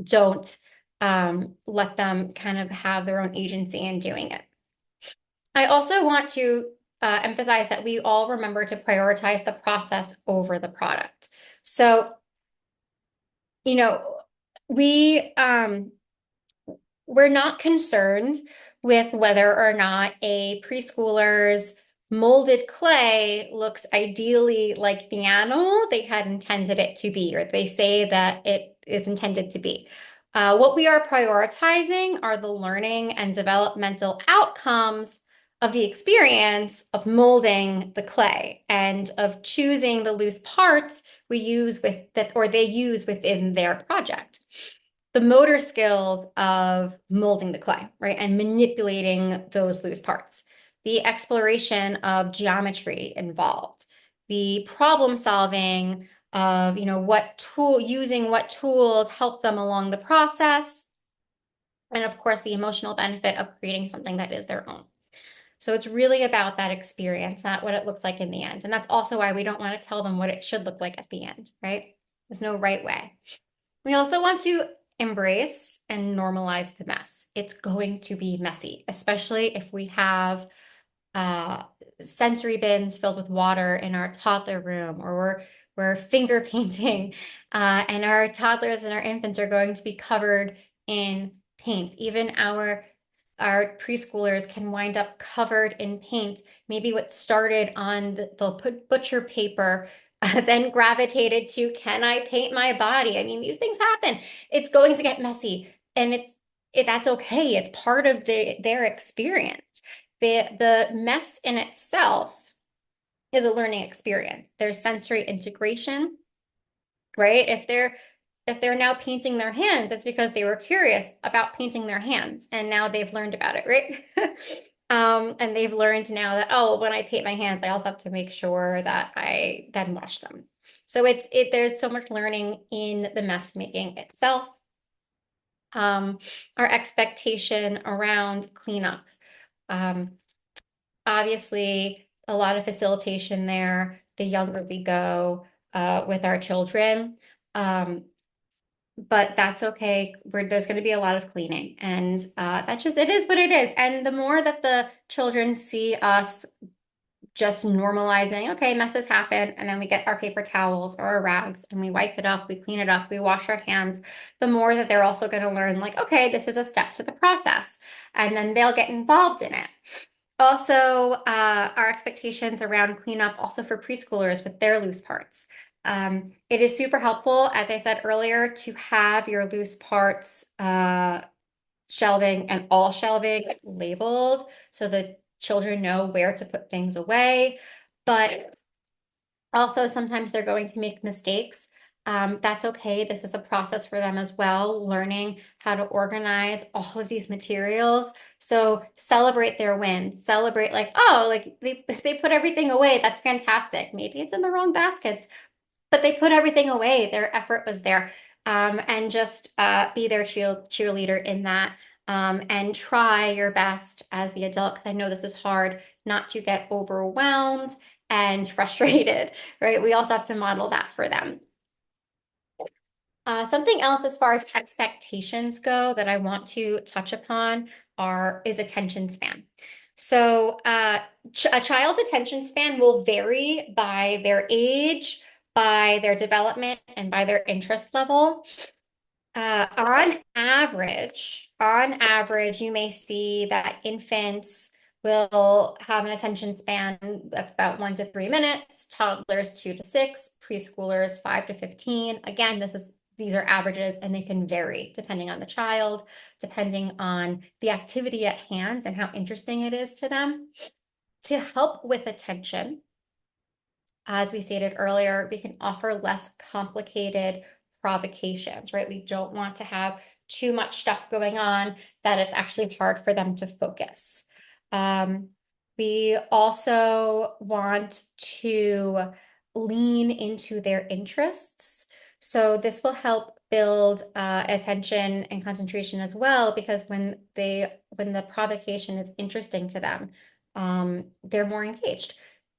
don't let them kind of have their own agency in doing it. I also want to emphasize that we all remember to prioritize the process over the product. So, we we're not concerned with whether or not a preschooler's molded clay looks ideally like the animal they had intended it to be, or they say that it is intended to be. What we are prioritizing are the learning and developmental outcomes of the experience of molding the clay and of choosing the loose parts we use they use within their project. The motor skill of molding the clay, right, and manipulating those loose parts, the exploration of geometry involved, the problem solving of, using what tools help them along the process, and of course, the emotional benefit of creating something that is their own. So it's really about that experience, not what it looks like in the end. And that's also why we don't want to tell them what it should look like at the end, right? There's no right way. We also want to embrace and normalize the mess. It's going to be messy, especially if we have sensory bins filled with water in our toddler room, or we're finger painting, and our toddlers and our infants are going to be covered in paint. Even our preschoolers can wind up covered in paint. Maybe what started on the butcher paper then gravitated to, can I paint my body? I mean, these things happen. It's going to get messy, and that's okay. It's part of their experience. The mess in itself is a learning experience. There's sensory integration, right? If they're now painting their hands, it's because they were curious about painting their hands, and now they've learned about it, right? And they've learned now that, oh, when I paint my hands, I also have to make sure that I then wash them. So there's so much learning in the mess making itself. Our expectation around cleanup. Obviously, a lot of facilitation there the younger we go with our children. Um, but that's okay. There's going to be a lot of cleaning, and that's just, it is what it is. And the more that the children see us just normalizing, okay, messes happen, and then we get our paper towels or our rags and we wipe it up, we clean it up, we wash our hands, the more that they're also going to learn, like, okay, this is a step to the process, and then they'll get involved in it. Also, our expectations around cleanup also for preschoolers with their loose parts. It is super helpful, as I said earlier, to have your loose parts shelving and all shelving labeled so the children know where to put things away. But also, sometimes they're going to make mistakes. That's okay. This is a process for them as well, learning how to organize all of these materials. So celebrate their wins. Celebrate like, oh, like they put everything away. That's fantastic. Maybe it's in the wrong baskets, but they put everything away. Their effort was there. And just be their cheerleader in that. And try your best as the adult, because I know this is hard, not to get overwhelmed and frustrated, right? We also have to model that for them. Something else as far as expectations go that I want to touch upon is attention span. So a child's attention span will vary by their age, by their development, and by their interest level. On average, you may see that infants will have an attention span that's about 1 to 3 minutes, toddlers 2 to 6, preschoolers 5 to 15. Again, these are averages and they can vary depending on the child, depending on the activity at hand and how interesting it is to them. To help with attention, as we stated earlier, we can offer less complicated provocations, right? We don't want to have too much stuff going on that it's actually hard for them to focus. We also want to lean into their interests. So this will help build attention and concentration as well, because when the provocation is interesting to them, they're more engaged.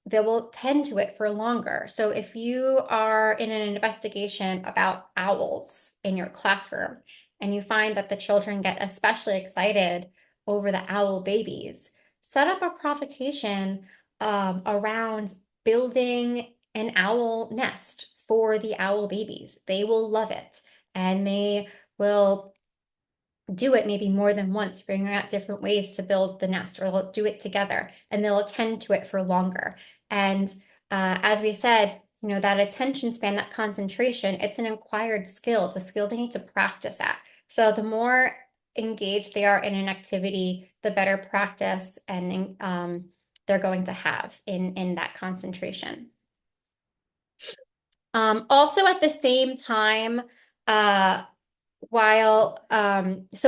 They will tend to it for longer. So if you are in an investigation about owls in your classroom and you find that the children get especially excited over the owl babies, set up a provocation around building an owl nest for the owl babies. They will love it, and they will do it maybe more than once, figuring out different ways to build the nest, or they'll do it together and they'll attend to it for longer. And as we said, that attention span, that concentration, it's an acquired skill. It's a skill they need to practice at. So the more engaged they are in an activity, the better practice and they're going to have in that concentration. Also at the same time, so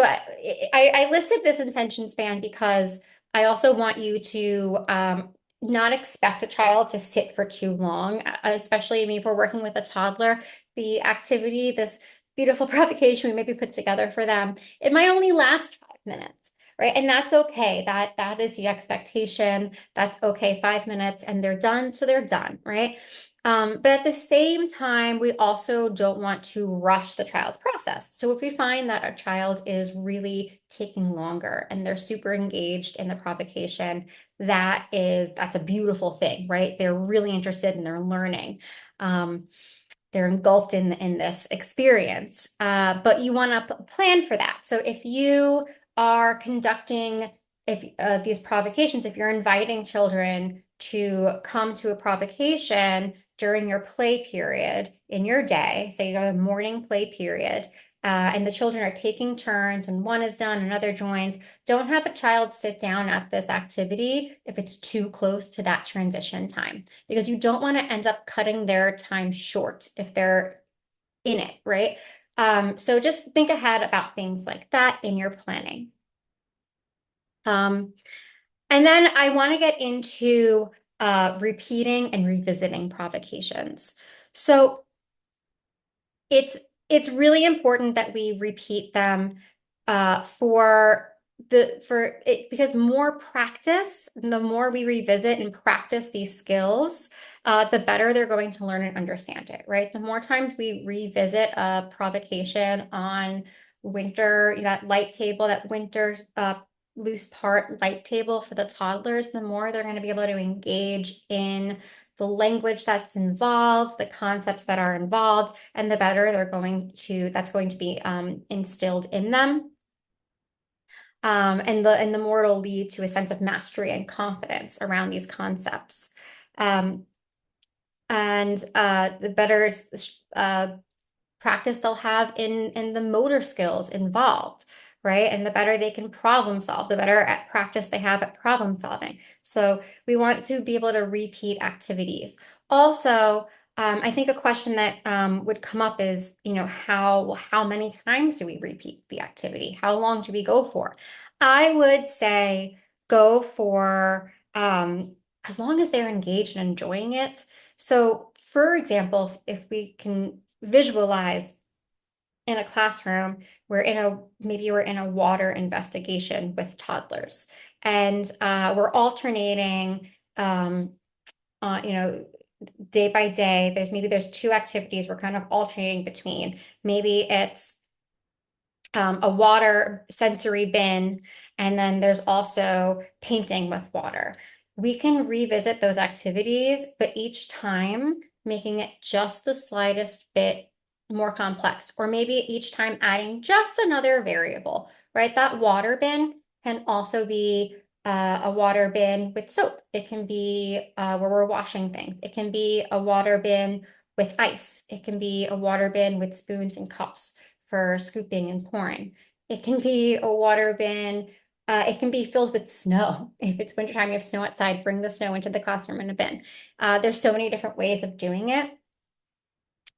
I listed this intention span because I also want you to not expect a child to sit for too long, especially, I mean, if we're working with a toddler, the activity, this beautiful provocation we maybe put together for them, it might only last 5 minutes, right? And that's okay. That is the expectation. That's okay. 5 minutes and they're done, so they're done, right? But at the same time, we also don't want to rush the child's process. So if we find that our child is really taking longer and they're super engaged in the provocation, that's a beautiful thing, right? They're really interested and they're learning. They're engulfed in this experience. But you want to plan for that. So if you are conducting these provocations, if you're inviting children to come to a provocation during your play period in your day, say you have a morning play period, and the children are taking turns, when one is done, another joins, don't have a child sit down at this activity if it's too close to that transition time, because you don't want to end up cutting their time short if they're in it, right? So just think ahead about things like that in your planning. And then I want to get into repeating and revisiting provocations. So it's really important that we repeat them for because more practice, the more we revisit and practice these skills, the better they're going to learn and understand it, right? The more times we revisit a provocation on winter, that light table, that winter loose part light table for the toddlers, the more they're going to be able to engage in the language that's involved, the concepts that are involved, and the better that's going to be instilled in them. And the more it'll lead to a sense of mastery and confidence around these concepts. Um, and the better practice they'll have in the motor skills involved, right? And the better they can problem solve, the better at practice they have at problem solving. So we want to be able to repeat activities. Also, I think a question that would come up is, how many times do we repeat the activity? How long do we go for? I would say go for as long as they're engaged and enjoying it. So, for example, if we can visualize in a classroom, maybe we're in a water investigation with toddlers, and we're alternating, you know, day by day. There's two activities we're kind of alternating between. Maybe it's a water sensory bin, and then there's also painting with water. We can revisit those activities, but each time making it just the slightest bit more complex, or maybe each time adding just another variable, right? That water bin can also be a water bin with soap. It can be where we're washing things. It can be a water bin with ice. It can be a water bin with spoons and cups for scooping and pouring. It can be a water bin. It can be filled with snow. If it's wintertime, you have snow outside, bring the snow into the classroom in a bin. There's so many different ways of doing it.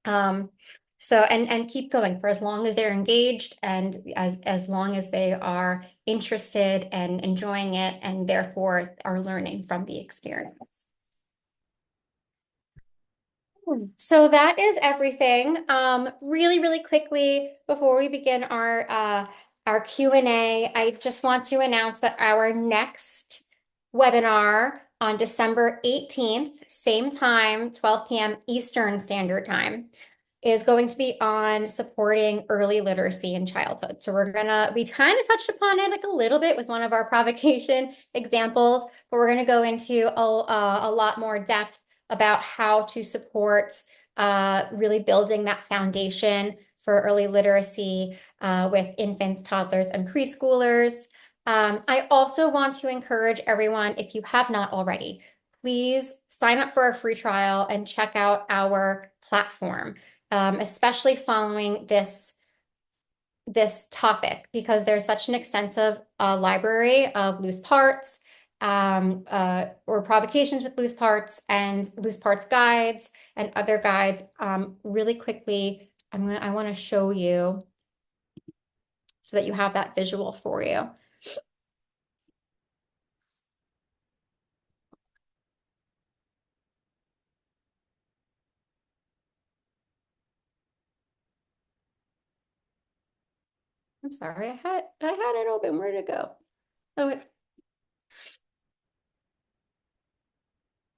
And keep going for as long as they're engaged and as long as they are interested and enjoying it and therefore are learning from the experience. So that is everything. Really, really quickly before we begin our Q&A, I just want to announce that our next webinar on December 18th, same time, 12 p.m. Eastern Standard Time, is going to be on supporting early literacy in childhood. So we kind of touched upon it like a little bit with one of our provocation examples, but we're gonna go into a lot more depth about how to support really building that foundation for early literacy with infants, toddlers, and preschoolers. I also want to encourage everyone, if you have not already, please sign up for a free trial and check out our platform, especially following this topic, because there's such an extensive library of loose parts, or provocations with loose parts and loose parts guides and other guides. Really quickly, I want to show you so that you have that visual for you. I'm sorry, I had it open. Where'd it go? Oh,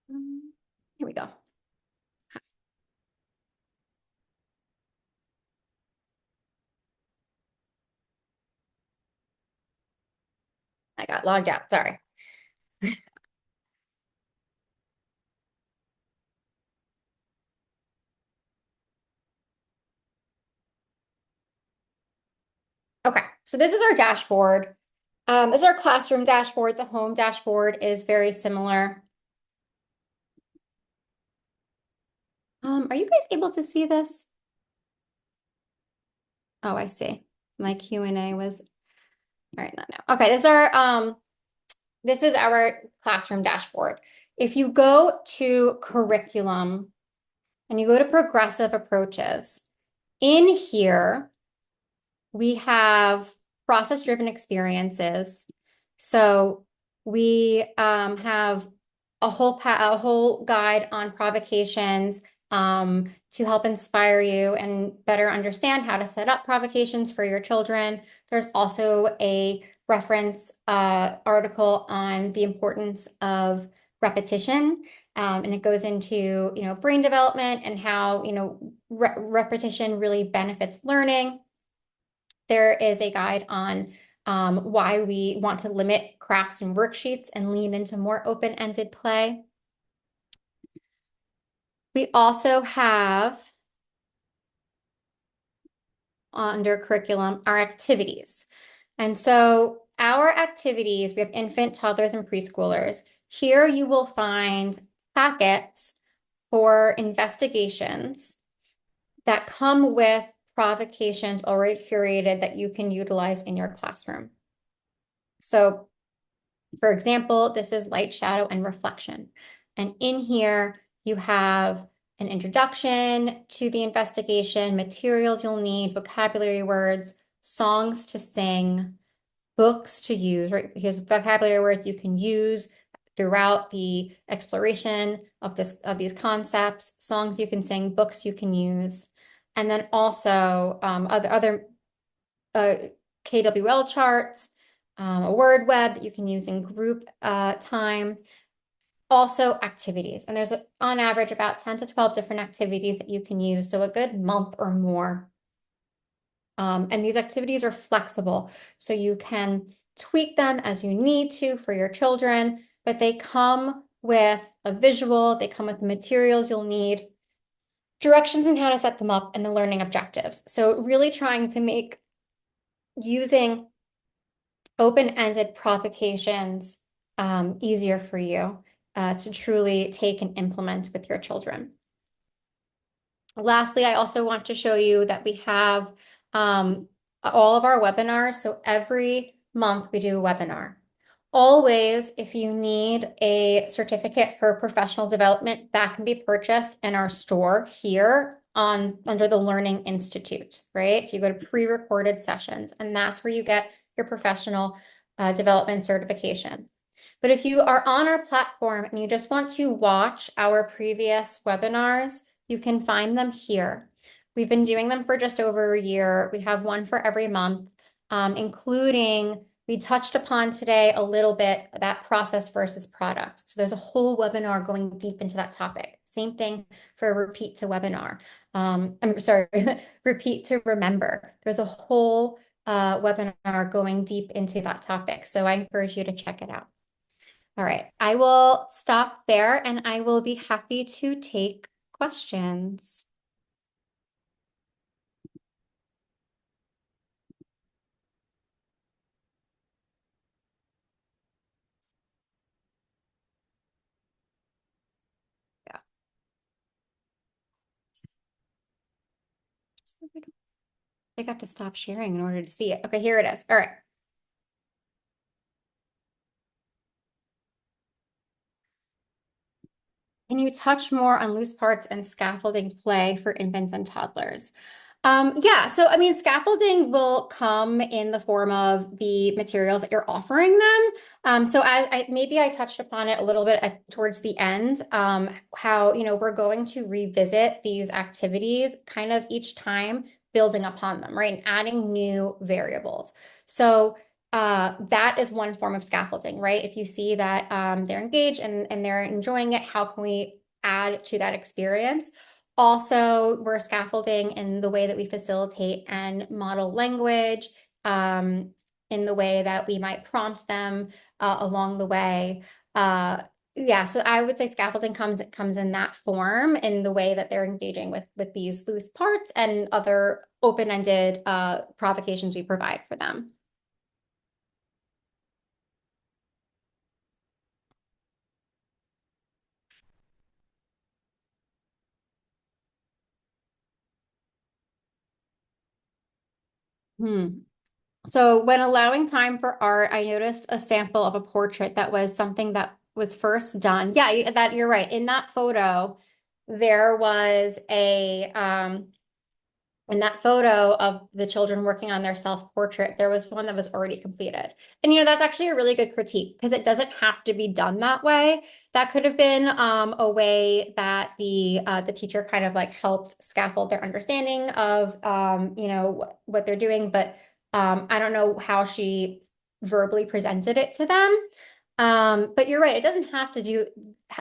here we go. I got logged out. Sorry. Okay, so this is our dashboard. This is our classroom dashboard. The home dashboard is very similar. Are you guys able to see this? Oh, I see. My Q&A was, all right, not now. Okay, this is our classroom dashboard. If you go to curriculum and you go to progressive approaches, in here, we have process-driven experiences. So we have a whole guide on provocations to help inspire you and better understand how to set up provocations for your children. There's also a reference article on the importance of repetition. And it goes into, brain development and how, repetition really benefits learning. There is a guide on why we want to limit crafts and worksheets and lean into more open-ended play. We also have under curriculum our activities. And so our activities, we have infant, toddlers, and preschoolers. Here you will find packets for investigations that come with provocations already curated that you can utilize in your classroom. So, for example, this is light, shadow, and reflection. And in here, you have an introduction to the investigation, materials you'll need, vocabulary words, songs to sing, books to use, right? Here's vocabulary words you can use throughout the exploration of these concepts, songs you can sing, books you can use, and then also other KWL charts, a word web that you can use in group time, also activities. And there's on average about 10 to 12 different activities that you can use, so a good month or more. And these activities are flexible, so you can tweak them as you need to for your children, but they come with a visual, they come with the materials you'll need, directions on how to set them up, and the learning objectives. So really trying to make using open-ended provocations easier for you to truly take and implement with your children. Lastly, I also want to show you that we have all of our webinars. So every month we do a webinar. Always, if you need a certificate for professional development, that can be purchased in our store here under the Learning Institute, right? So you go to pre-recorded sessions, and that's where you get your professional development certification. But if you are on our platform and you just want to watch our previous webinars, you can find them here. We've been doing them for just over a year. We have one for every month, including, we touched upon today a little bit that process versus product. So there's a whole webinar going deep into that topic. Same thing for repeat to webinar. I'm sorry, repeat to remember. There's a whole webinar going deep into that topic. So I encourage you to check it out. All right, I will stop there and I will be happy to take questions. Yeah. I got to stop sharing in order to see it. Okay, here it is. All right. Can you touch more on loose parts and scaffolding play for infants and toddlers? Yeah, so I mean, scaffolding will come in the form of the materials that you're offering them. So maybe I touched upon it a little bit towards the end, how, we're going to revisit these activities kind of each time, building upon them, right? And adding new variables. So that is one form of scaffolding, right? If you see that they're engaged and they're enjoying it, how can we add to that experience? Also, we're scaffolding in the way that we facilitate and model language, in the way that we might prompt them along the way. Yeah, so I would say scaffolding comes in that form, in the way that they're engaging with these loose parts and other open-ended provocations we provide for them. So when allowing time for art, I noticed a sample of a portrait that was something that was first done. Yeah, that you're right. In that photo, there was in that photo of the children working on their self-portrait, there was one that was already completed. And that's actually a really good critique, because it doesn't have to be done that way. That could have been a way that the teacher kind of like helped scaffold their understanding of what they're doing. But I don't know how she verbally presented it to them. But you're right, it doesn't have to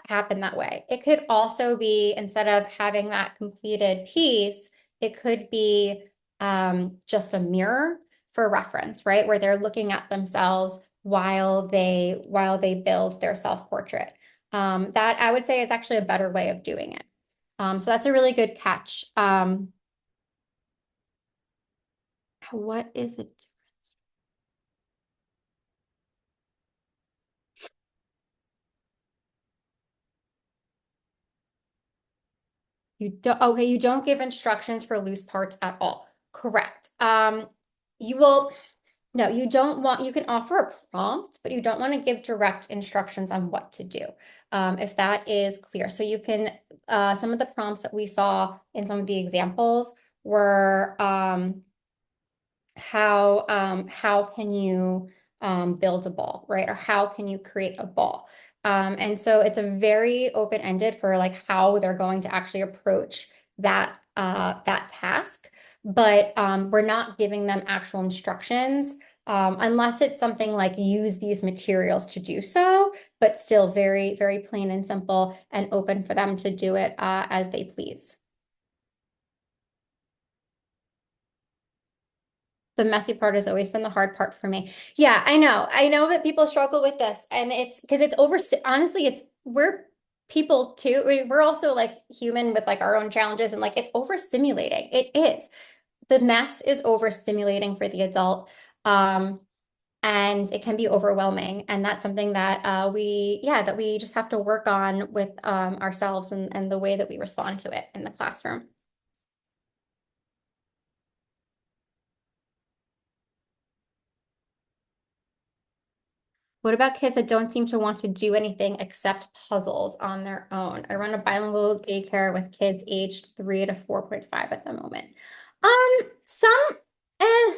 happen that way. It could also be instead of having that completed piece, it could be just a mirror for reference, right? Where they're looking at themselves while they build their self-portrait. That I would say is actually a better way of doing it. So that's a really good catch. What is it? You don't, okay, you don't give instructions for loose parts at all. Correct. You will, no, you don't want, you can offer a prompt, but you don't want to give direct instructions on what to do. If that is clear. So you can, some of the prompts that we saw in some of the examples were, how can you build a ball, right? Or how can you create a ball? And so it's a very open-ended for like how they're going to actually approach that task. But we're not giving them actual instructions unless it's something like use these materials to do so, but still very, very plain and simple and open for them to do it as they please. The messy part has always been the hard part for me. Yeah, I know. I know that people struggle with this, and it's because it's honestly, we're people too. We're also like human with like our own challenges, and like it's overstimulating. It is. The mess is overstimulating for the adult. And it can be overwhelming. And that's something that that we just have to work on with ourselves and the way that we respond to it in the classroom. What about kids that don't seem to want to do anything except puzzles on their own? I run a bilingual daycare with kids aged 3 to 4.5 at the moment. Some, eh,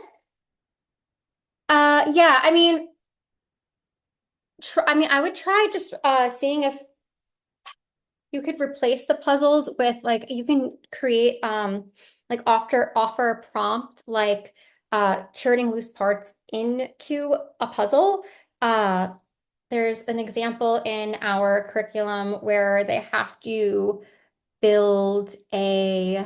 yeah, I mean, I would try just seeing if you could replace the puzzles with like you can create like offer a prompt like turning loose parts into a puzzle. Uh, there's an example in our curriculum where they have to build a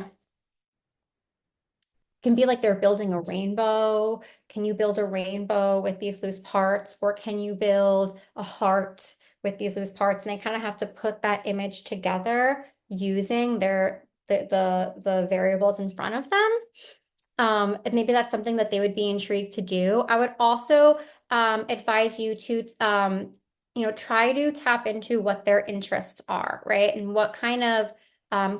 can be like they're building a rainbow. Can you build a rainbow with these loose parts, or can you build a heart with these loose parts? And they kind of have to put that image together using the variables in front of them. And maybe that's something that they would be intrigued to do. I would also advise you to try to tap into what their interests are, right? And what kind of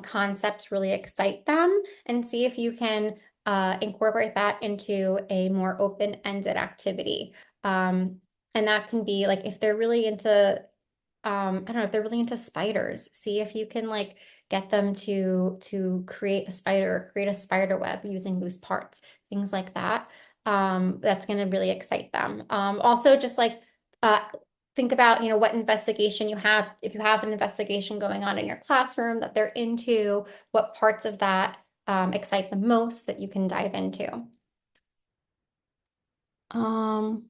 concepts really excite them, and see if you can incorporate that into a more open-ended activity. And that can be like if they're really into I don't know if they're really into spiders. See if you can like get them to create a spider, create a spider web using loose parts, things like that. That's going to really excite them. Also, just like uh, think about what investigation you have. If you have an investigation going on in your classroom that they're into, what parts of that excite them most that you can dive into. Um,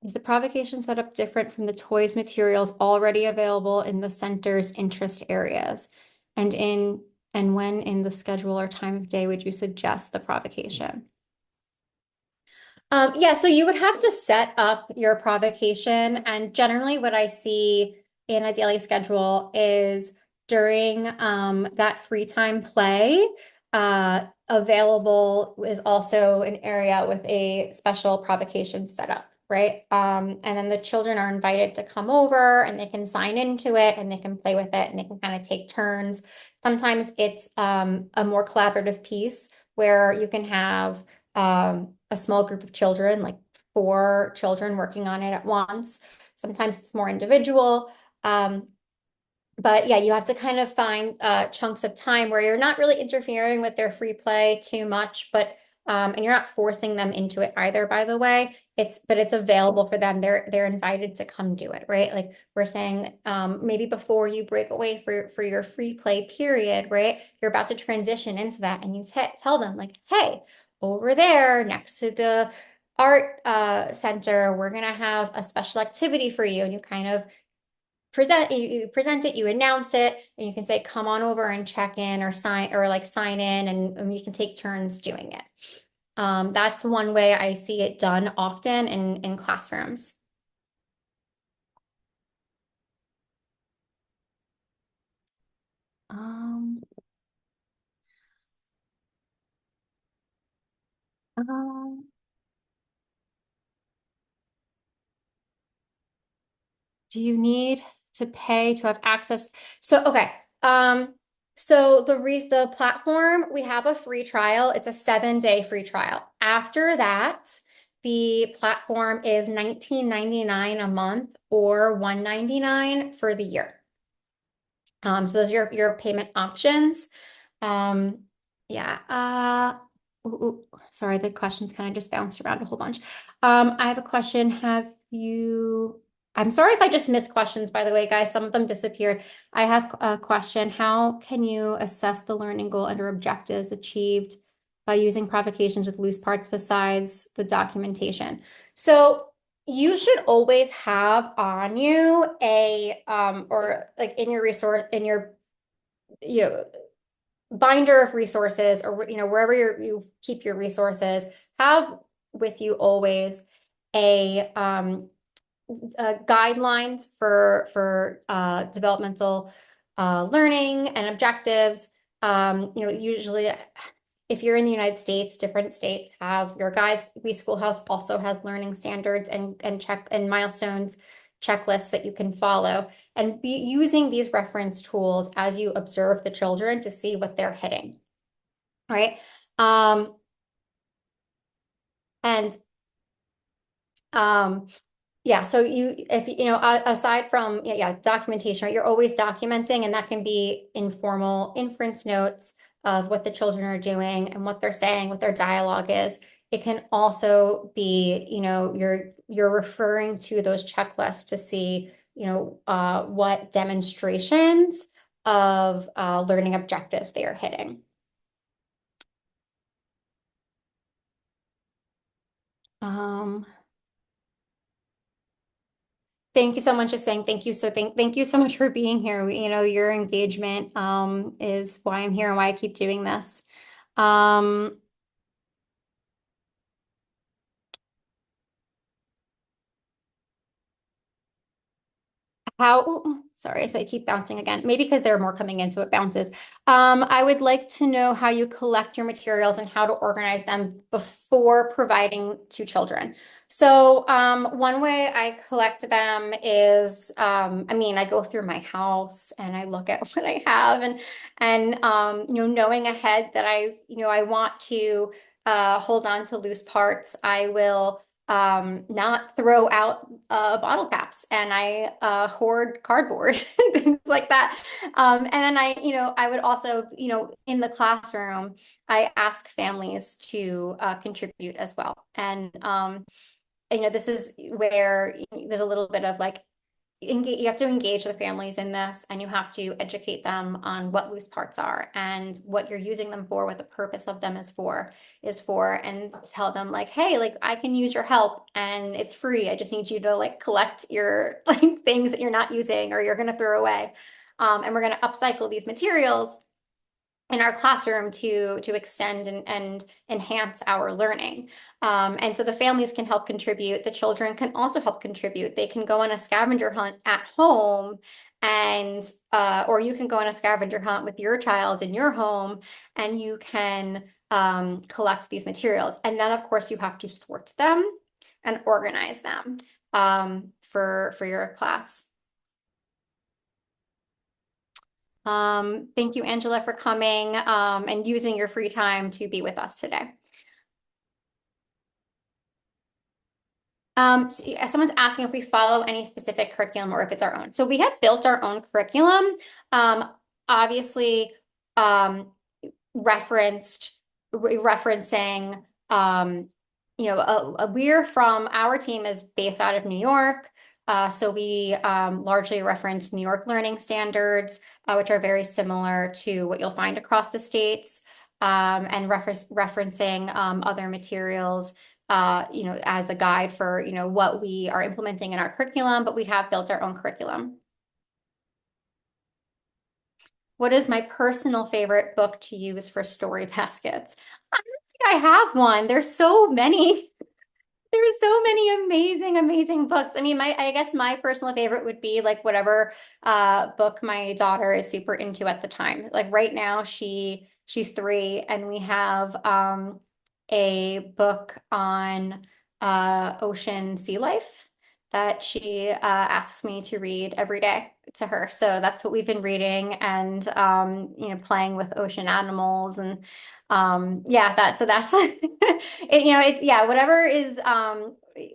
Is the provocation setup different from the toys materials already available in the center's interest areas? And when in the schedule or time of day would you suggest the provocation? Yeah, so you would have to set up your provocation. And generally, what I see in a daily schedule is during that free time play, available is also an area with a special provocation setup, right? And then the children are invited to come over and they can sign into it and they can play with it and they can kind of take turns. Sometimes it's a more collaborative piece where you can have a small group of children, like 4 children working on it at once. Sometimes it's more individual. Um, but yeah, you have to kind of find chunks of time where you're not really interfering with their free play too much, but And you're not forcing them into it either, by the way. But it's available for them. They're invited to come do it, right? Like we're saying, maybe before you break away for your free play period, right? You're about to transition into that, and you tell them like, hey, over there next to the art center, we're gonna have a special activity for you, and you kind of you present it, you announce it, and you can say, come on over and check in or sign in, and you can take turns doing it. That's one way I see it done often in classrooms. Um, um, do you need to pay to have access? So, okay. Um, so the platform, we have a free trial. It's a 7-day free trial. After that, the platform is $19.99 a month or $199 for the year. So those are your payment options. Um, yeah. Sorry, the questions kind of just bounced around a whole bunch. I have a question. I'm sorry if I just missed questions, by the way, guys. Some of them disappeared. I have a question. How can you assess the learning goal under objectives achieved by using provocations with loose parts besides the documentation? So you should always have on you or like in your resource, in your, you know, binder of resources, or wherever you keep your resources, have with you always a guidelines for developmental learning and objectives. Usually if you're in the United States, different states have your guides. We Schoolhouse also has learning standards and milestones checklists that you can follow, and be using these reference tools as you observe the children to see what they're hitting, right? Um, and um, Yeah, so if aside from documentation, right, you're always documenting, and that can be informal inference notes of what the children are doing and what they're saying, what their dialogue is. It can also be, you're referring to those checklists to see, what demonstrations of learning objectives they are hitting. Um, Thank you so much for saying thank you. Thank you so much for being here. Your engagement is why I'm here and why I keep doing this. Um, sorry if I keep bouncing again. Maybe because there are more coming in, so it bounces. I would like to know how you collect your materials and how to organize them before providing to children. So, one way I collect them is, I go through my house and I look at what I have, and knowing ahead that I want to hold on to loose parts, I will not throw out bottle caps, and I hoard cardboard things like that. And then I would also, in the classroom, I ask families to contribute as well. And this is where there's a little bit of like you have to engage the families in this, and you have to educate them on what loose parts are and what you're using them for, what the purpose of them is for, and tell them like, hey, like I can use your help and it's free. I just need you to like collect your like things that you're not using or you're going to throw away. And we're going to upcycle these materials in our classroom to extend and enhance our learning. And so the families can help contribute. The children can also help contribute. They can go on a scavenger hunt at home, and or you can go on a scavenger hunt with your child in your home, and you can collect these materials. And then, of course, you have to sort them and organize them for your class. Thank you, Angela, for coming and using your free time to be with us today. Someone's asking if we follow any specific curriculum or if it's our own. So we have built our own curriculum, um, obviously um, referencing we're from our team is based out of New York. So we largely reference New York learning standards, which are very similar to what you'll find across the states, and referencing other materials, as a guide for, what we are implementing in our curriculum, but we have built our own curriculum. What is my personal favorite book to use for story baskets? I don't think I have one. There's so many. There's so many amazing, amazing books. I mean, I guess my personal favorite would be like whatever book my daughter is super into at the time. Like right now, she's 3, and we have a book on ocean sea life that she asks me to read every day to her. So that's what we've been reading, and playing with ocean animals, and yeah, that's it's yeah, whatever is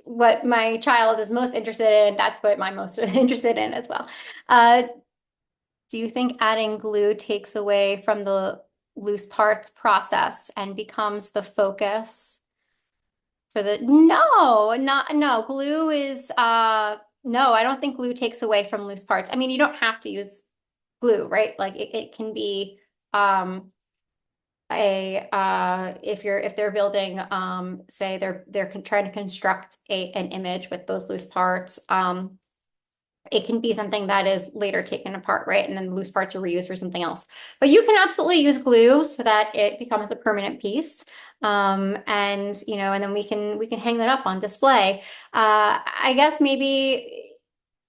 what my child is most interested in, that's what I'm most interested in as well. Uh, do you think adding glue takes away from the loose parts process and becomes the focus for the no, glue is no, I don't think glue takes away from loose parts. I mean, you don't have to use glue, right? Like it can be um if they're building say they're trying to construct an image with those loose parts, it can be something that is later taken apart, right? And then the loose parts are reused for something else. But you can absolutely use glue so that it becomes a permanent piece. And then we can hang that up on display. I guess maybe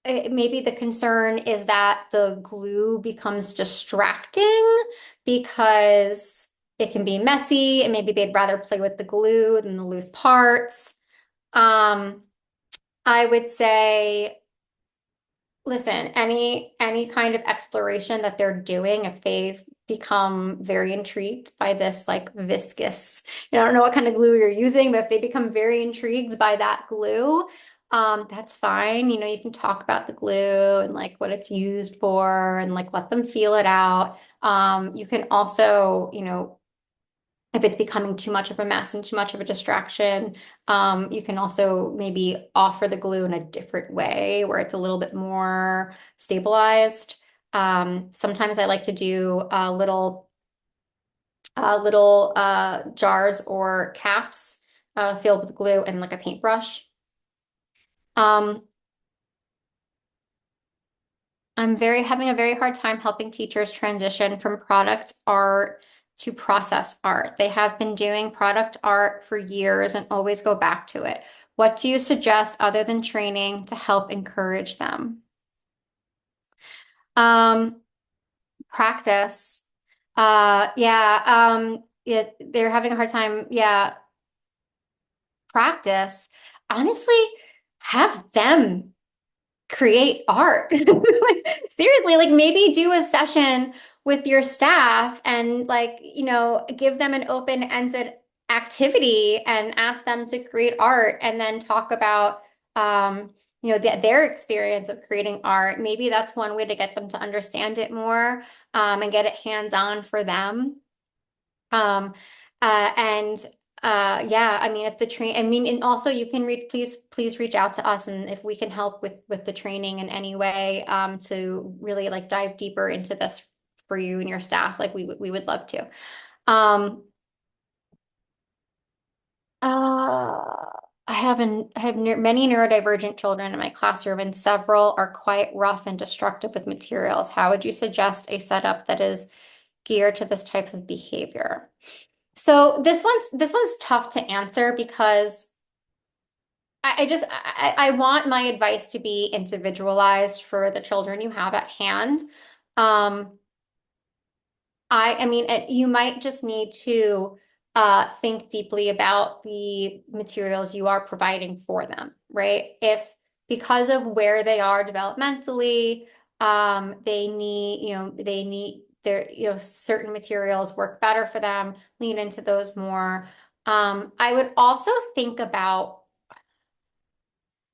the concern is that the glue becomes distracting because it can be messy, and maybe they'd rather play with the glue than the loose parts. Um, I would say, listen, any kind of exploration that they're doing, if they've become very intrigued by this like viscous, I don't know what kind of glue you're using, but if they become very intrigued by that glue, that's fine. You can talk about the glue and like what it's used for, and like let them feel it out. You can also, if it's becoming too much of a mess and too much of a distraction, you can also maybe offer the glue in a different way where it's a little bit more stabilized. Sometimes I like to do little jars or caps filled with glue and like a paintbrush. Um, I'm very having a very hard time helping teachers transition from product art to process art. They have been doing product art for years and always go back to it. What do you suggest other than training to help encourage them? Um, Practice. Yeah, they're having a hard time. Yeah, practice. Honestly, have them create art. Like, seriously, like maybe do a session with your staff and like, give them an open-ended activity and ask them to create art, and then talk about their experience of creating art. Maybe that's one way to get them to understand it more, and get it hands-on for them. Um, and yeah, I mean, if the train, I mean, and also you can please reach out to us, and if we can help with the training in any way, to really like dive deeper into this for you and your staff, like we would love to. Um, I have many neurodivergent children in my classroom, and several are quite rough and destructive with materials. How would you suggest a setup that is geared to this type of behavior? So this one's tough to answer because I want my advice to be individualized for the children you have at hand. Um, I mean, you might just need to think deeply about the materials you are providing for them, right? If because of where they are developmentally, they need their, certain materials work better for them, lean into those more. I would also think about,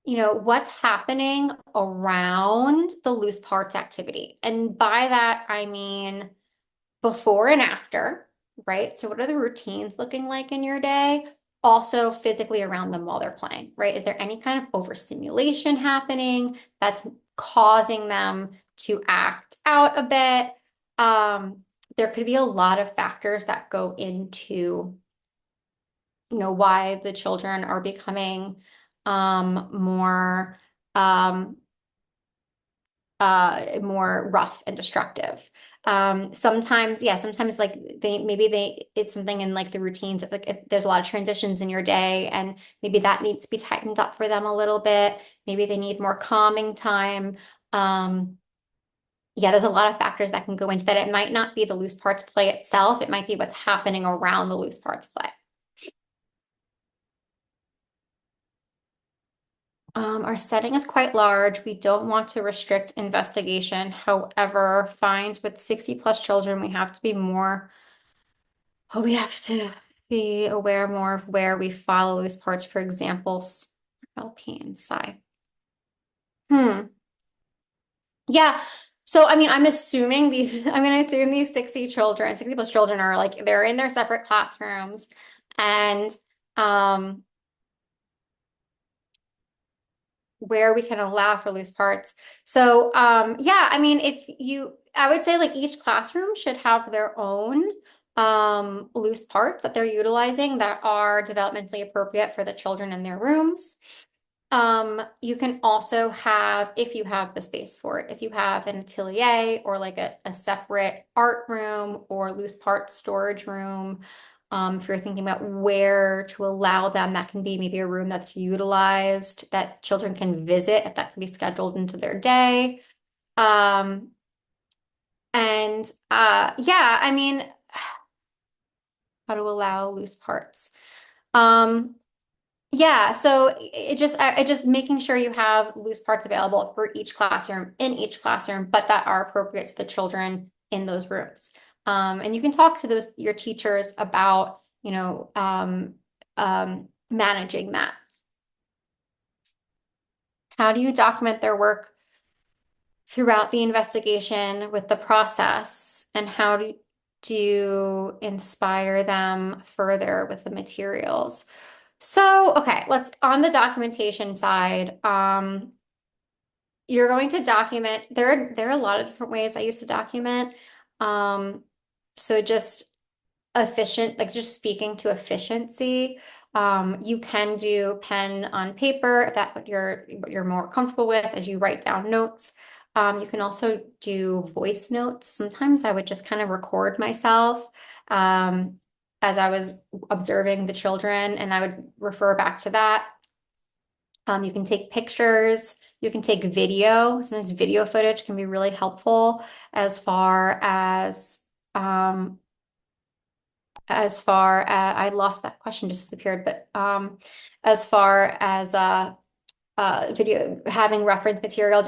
what's happening around the loose parts activity. And by that, I mean, before and after, right? So what are the routines looking like in your day? also physically around them while they're playing, right? Is there any kind of overstimulation happening that's causing them to act out a bit? There could be a lot of factors that go into, why the children are becoming more um, more rough and destructive. Sometimes, yeah, sometimes like it's something in like the routines, like if there's a lot of transitions in your day and maybe that needs to be tightened up for them a little bit. Maybe they need more calming time. Um, yeah, there's a lot of factors that can go into that. It might not be the loose parts play itself. It might be what's happening around the loose parts play. Our setting is quite large. We don't want to restrict investigation. However, find with 60 plus children, we have to be more, oh, we have to be aware more of where we follow these parts. For example, LP and Psi. Hmm. Yeah. So, I mean, I'm going to assume these 60 children, 60 plus children are like, they're in their separate classrooms and, um, where we can allow for loose parts. So, yeah, I mean, I would say like each classroom should have their own loose parts that they're utilizing that are developmentally appropriate for the children in their rooms. You can also have, if you have the space for it, if you have an atelier or like a separate art room or loose parts storage room, if you're thinking about where to allow them, that can be maybe a room that's utilized that children can visit if that can be scheduled into their day. Um, and yeah, I mean, how to allow loose parts. Um, Yeah, so it just making sure you have loose parts available for each classroom in each classroom, but that are appropriate to the children in those rooms. And you can talk to your teachers about, managing that. How do you document their work throughout the investigation with the process, and how do you inspire them further with the materials? So, okay, let's on the documentation side, you're going to document, there are a lot of different ways I used to document. Um, so just efficient, like just speaking to efficiency. You can do pen on paper if that's what you're more comfortable with as you write down notes. You can also do voice notes. Sometimes I would just kind of record myself as I was observing the children, and I would refer back to that. You can take pictures, you can take video. Sometimes video footage can be really helpful as far um, I lost that question, just disappeared, but as far as video, having reference material,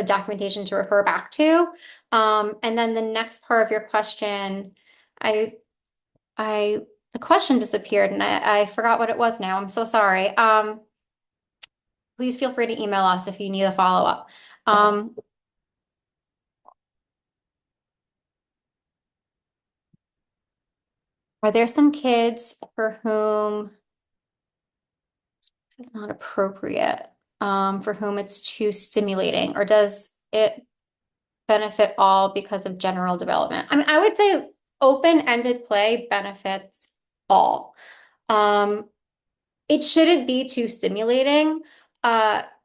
documentation to refer back to. And then the next part of your question, I, the question disappeared and I forgot what it was now. I'm so sorry. Please feel free to email us if you need a follow-up. Um, are there some kids for whom it's not appropriate, for whom it's too stimulating, or does it benefit all because of general development? I mean, I would say open-ended play benefits all. Um, it shouldn't be too stimulating.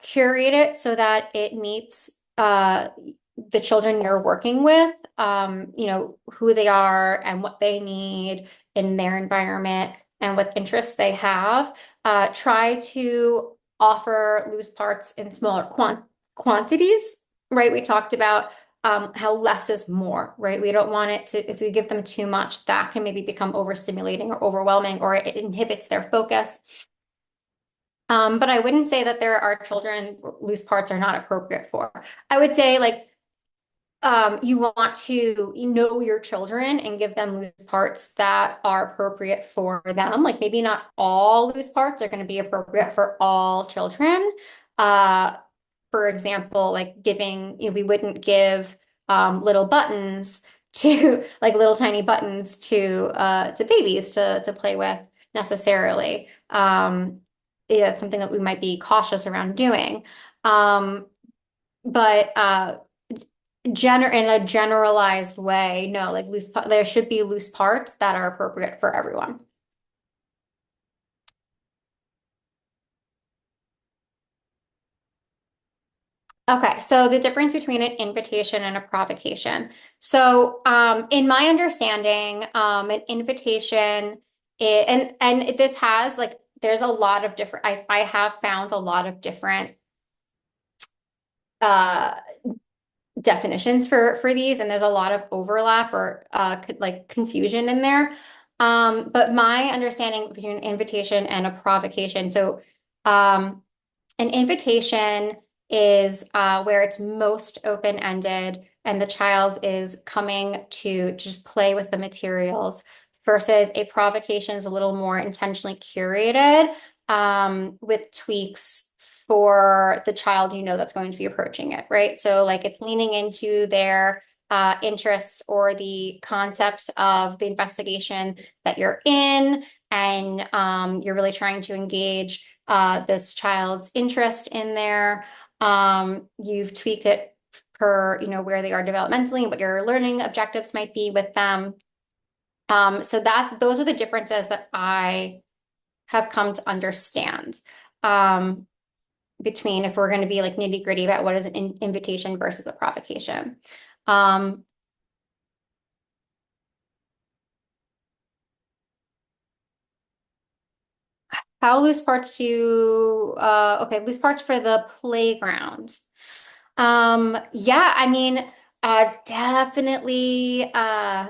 Curate it so that it meets the children you're working with, who they are and what they need in their environment and what interests they have. Try to offer loose parts in smaller quantities, right? We talked about how less is more, right? We don't want it to, if we give them too much, that can maybe become overstimulating or overwhelming, or it inhibits their focus. But I wouldn't say that there are children loose parts are not appropriate for. I would say like you want to know your children and give them loose parts that are appropriate for them. Like maybe not all loose parts are going to be appropriate for all children. Uh, for example, like we wouldn't give little buttons to like little tiny buttons to babies to play with necessarily. Yeah, it's something that we might be cautious around doing. Um, but in a generalized way, no, like there should be loose parts that are appropriate for everyone. Okay, so the difference between an invitation and a provocation. So, in my understanding, an invitation and this has like there's a lot of different. I have found a lot of different uh definitions for these, and there's a lot of overlap or like confusion in there. But my understanding between an invitation and a provocation. So, um, an invitation is where it's most open-ended and the child is coming to just play with the materials versus a provocation is a little more intentionally curated with tweaks for the child you know that's going to be approaching it, right? So like it's leaning into their interests or the concepts of the investigation that you're in, and you're really trying to engage this child's interest in there. You've tweaked it per, where they are developmentally and what your learning objectives might be with them. So those are the differences that I have come to understand um, between if we're going to be like nitty gritty about what is an invitation versus a provocation. Um, how loose parts okay, loose parts for the playground. Yeah, I mean, definitely, uh,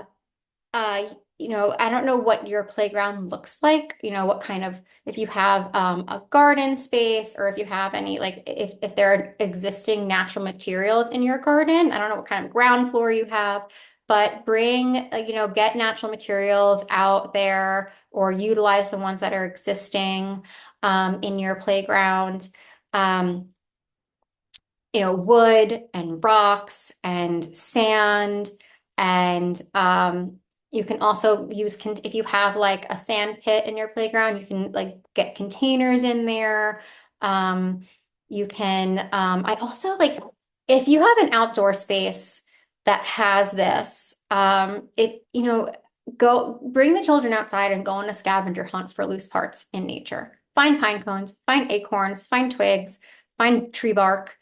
I don't know what your playground looks like, what kind of, if you have a garden space or if you have any, like, if there are existing natural materials in your garden. I don't know what kind of ground floor you have, but get natural materials out there or utilize the ones that are existing in your playground. Um, wood and rocks and sand. And you can also if you have like a sand pit in your playground, you can like get containers in there. Um, you can, I also like, if you have an outdoor space that has this, go bring the children outside and go on a scavenger hunt for loose parts in nature. Find pine cones, find acorns, find twigs, find tree bark,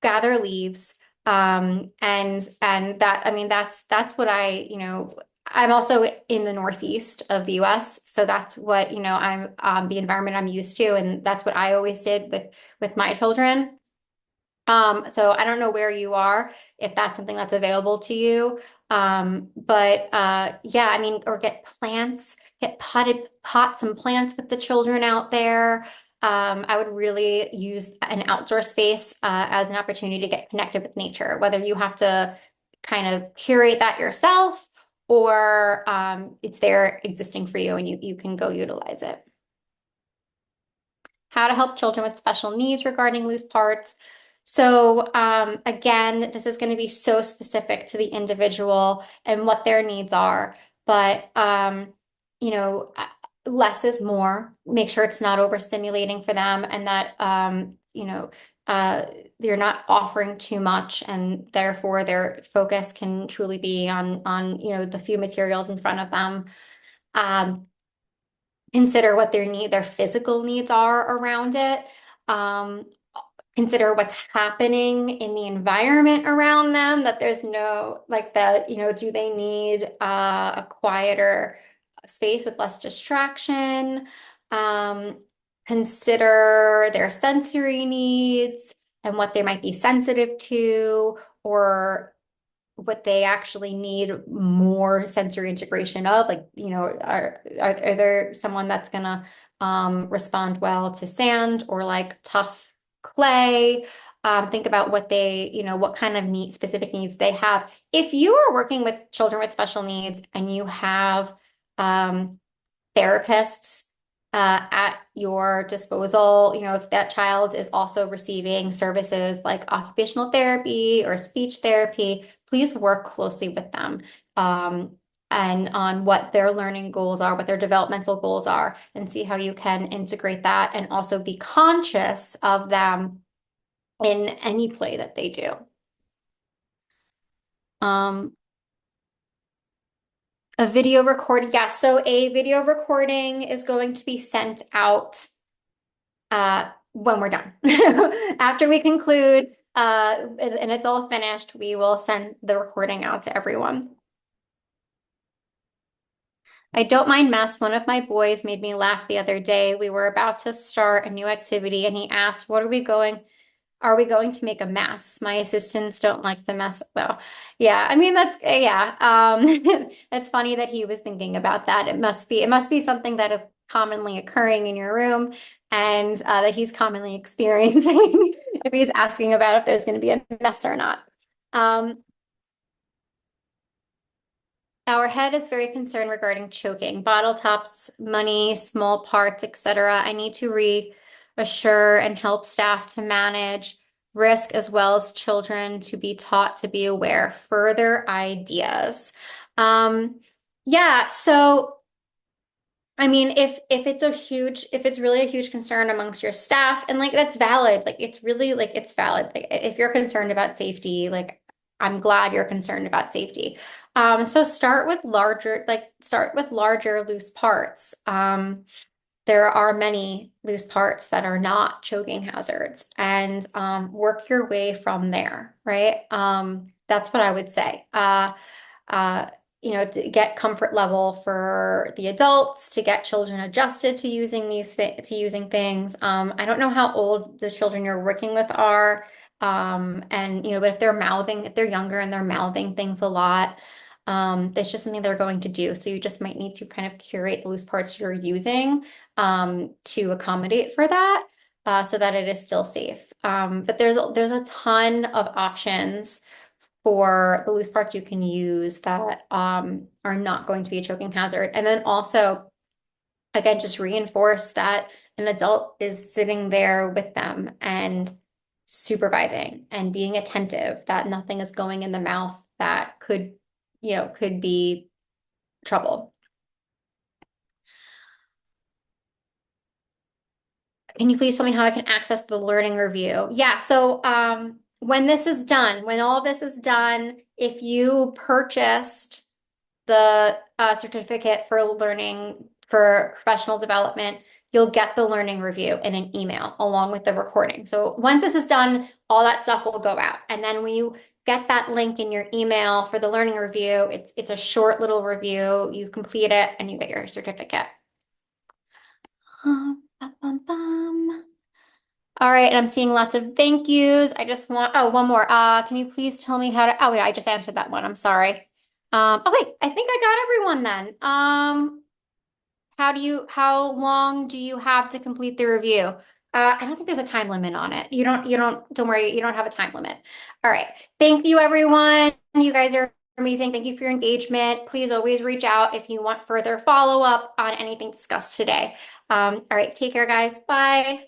gather leaves. And that, I mean, that's what I'm also in the Northeast of the US. So that's what, I'm the environment I'm used to. And that's what I always did with my children. So I don't know where you are, if that's something that's available to you. But yeah, I mean, or get plants, pot some plants with the children out there. I would really use an outdoor space as an opportunity to get connected with nature, whether you have to kind of curate that yourself or it's there existing for you and you can go utilize it. How to help children with special needs regarding loose parts. So again, this is going to be so specific to the individual and what their needs are. But you know, uh, less is more. Make sure it's not overstimulating for them, and that uh, you're not offering too much, and therefore their focus can truly be on the few materials in front of them. Um, Consider what their physical needs are around it. Um, Consider what's happening in the environment around them, that there's no like that, do they need a quieter space with less distraction? Um, Consider their sensory needs and what they might be sensitive to, or what they actually need more sensory integration of. Like, are there someone that's gonna respond well to sand or like tough clay? Think about what kind of specific needs they have. If you are working with children with special needs and you have um, therapists at your disposal. If that child is also receiving services like occupational therapy or speech therapy, please work closely with them. and on what their learning goals are, what their developmental goals are, and see how you can integrate that and also be conscious of them in any play that they do. Um, a video recording, yeah, so a video recording is going to be sent out when we're done. After we conclude, and it's all finished, we will send the recording out to everyone. I don't mind mess. One of my boys made me laugh the other day. We were about to start a new activity and he asked, "What are we going? Are we going to make a mess?" My assistants don't like the mess though. Yeah, I mean that's yeah. It's funny that he was thinking about that. It must be something that is commonly occurring in your room and that he's commonly experiencing if he's asking about if there's going to be a mess or not. Um, Our head is very concerned regarding choking, bottle tops, money, small parts, etc. I need to reassure and help staff to manage risk as well as children to be taught to be aware. Further ideas. Um, yeah, so I mean, if it's really a huge concern amongst your staff, and like that's valid, like it's really like it's valid. Like if you're concerned about safety, like I'm glad you're concerned about safety. So start with larger loose parts. There are many loose parts that are not choking hazards, and work your way from there, right? That's what I would say. Uh, to get comfort level for the adults, to get children adjusted to using to using things. I don't know how old the children you're working with are, and but if they're younger and they're mouthing things a lot, it's just something they're going to do. So you just might need to kind of curate the loose parts you're using, to accommodate for that, so that it is still safe. But there's a ton of options for the loose parts you can use that are not going to be a choking hazard. And then also, again, just reinforce that an adult is sitting there with them and supervising and being attentive, that nothing is going in the mouth that could be trouble. Can you please tell me how I can access the learning review? Yeah, so when all of this is done, if you purchased the certificate for learning for professional development, you'll get the learning review in an email along with the recording. So once this is done, all that stuff will go out. And then when you get that link in your email for the learning review, it's a short little review. You complete it and you get your certificate. Bum, bum, bum. All right, and I'm seeing lots of thank yous. I just want, oh, one more. Can you please tell me how to, oh, wait, I just answered that one. I'm sorry. Okay, I think I got everyone then. How long do you have to complete the review? I don't think there's a time limit on it. Don't worry, you don't have a time limit. All right. Thank you, everyone. You guys are amazing. Thank you for your engagement. Please always reach out if you want further follow-up on anything discussed today. All right, take care, guys. Bye.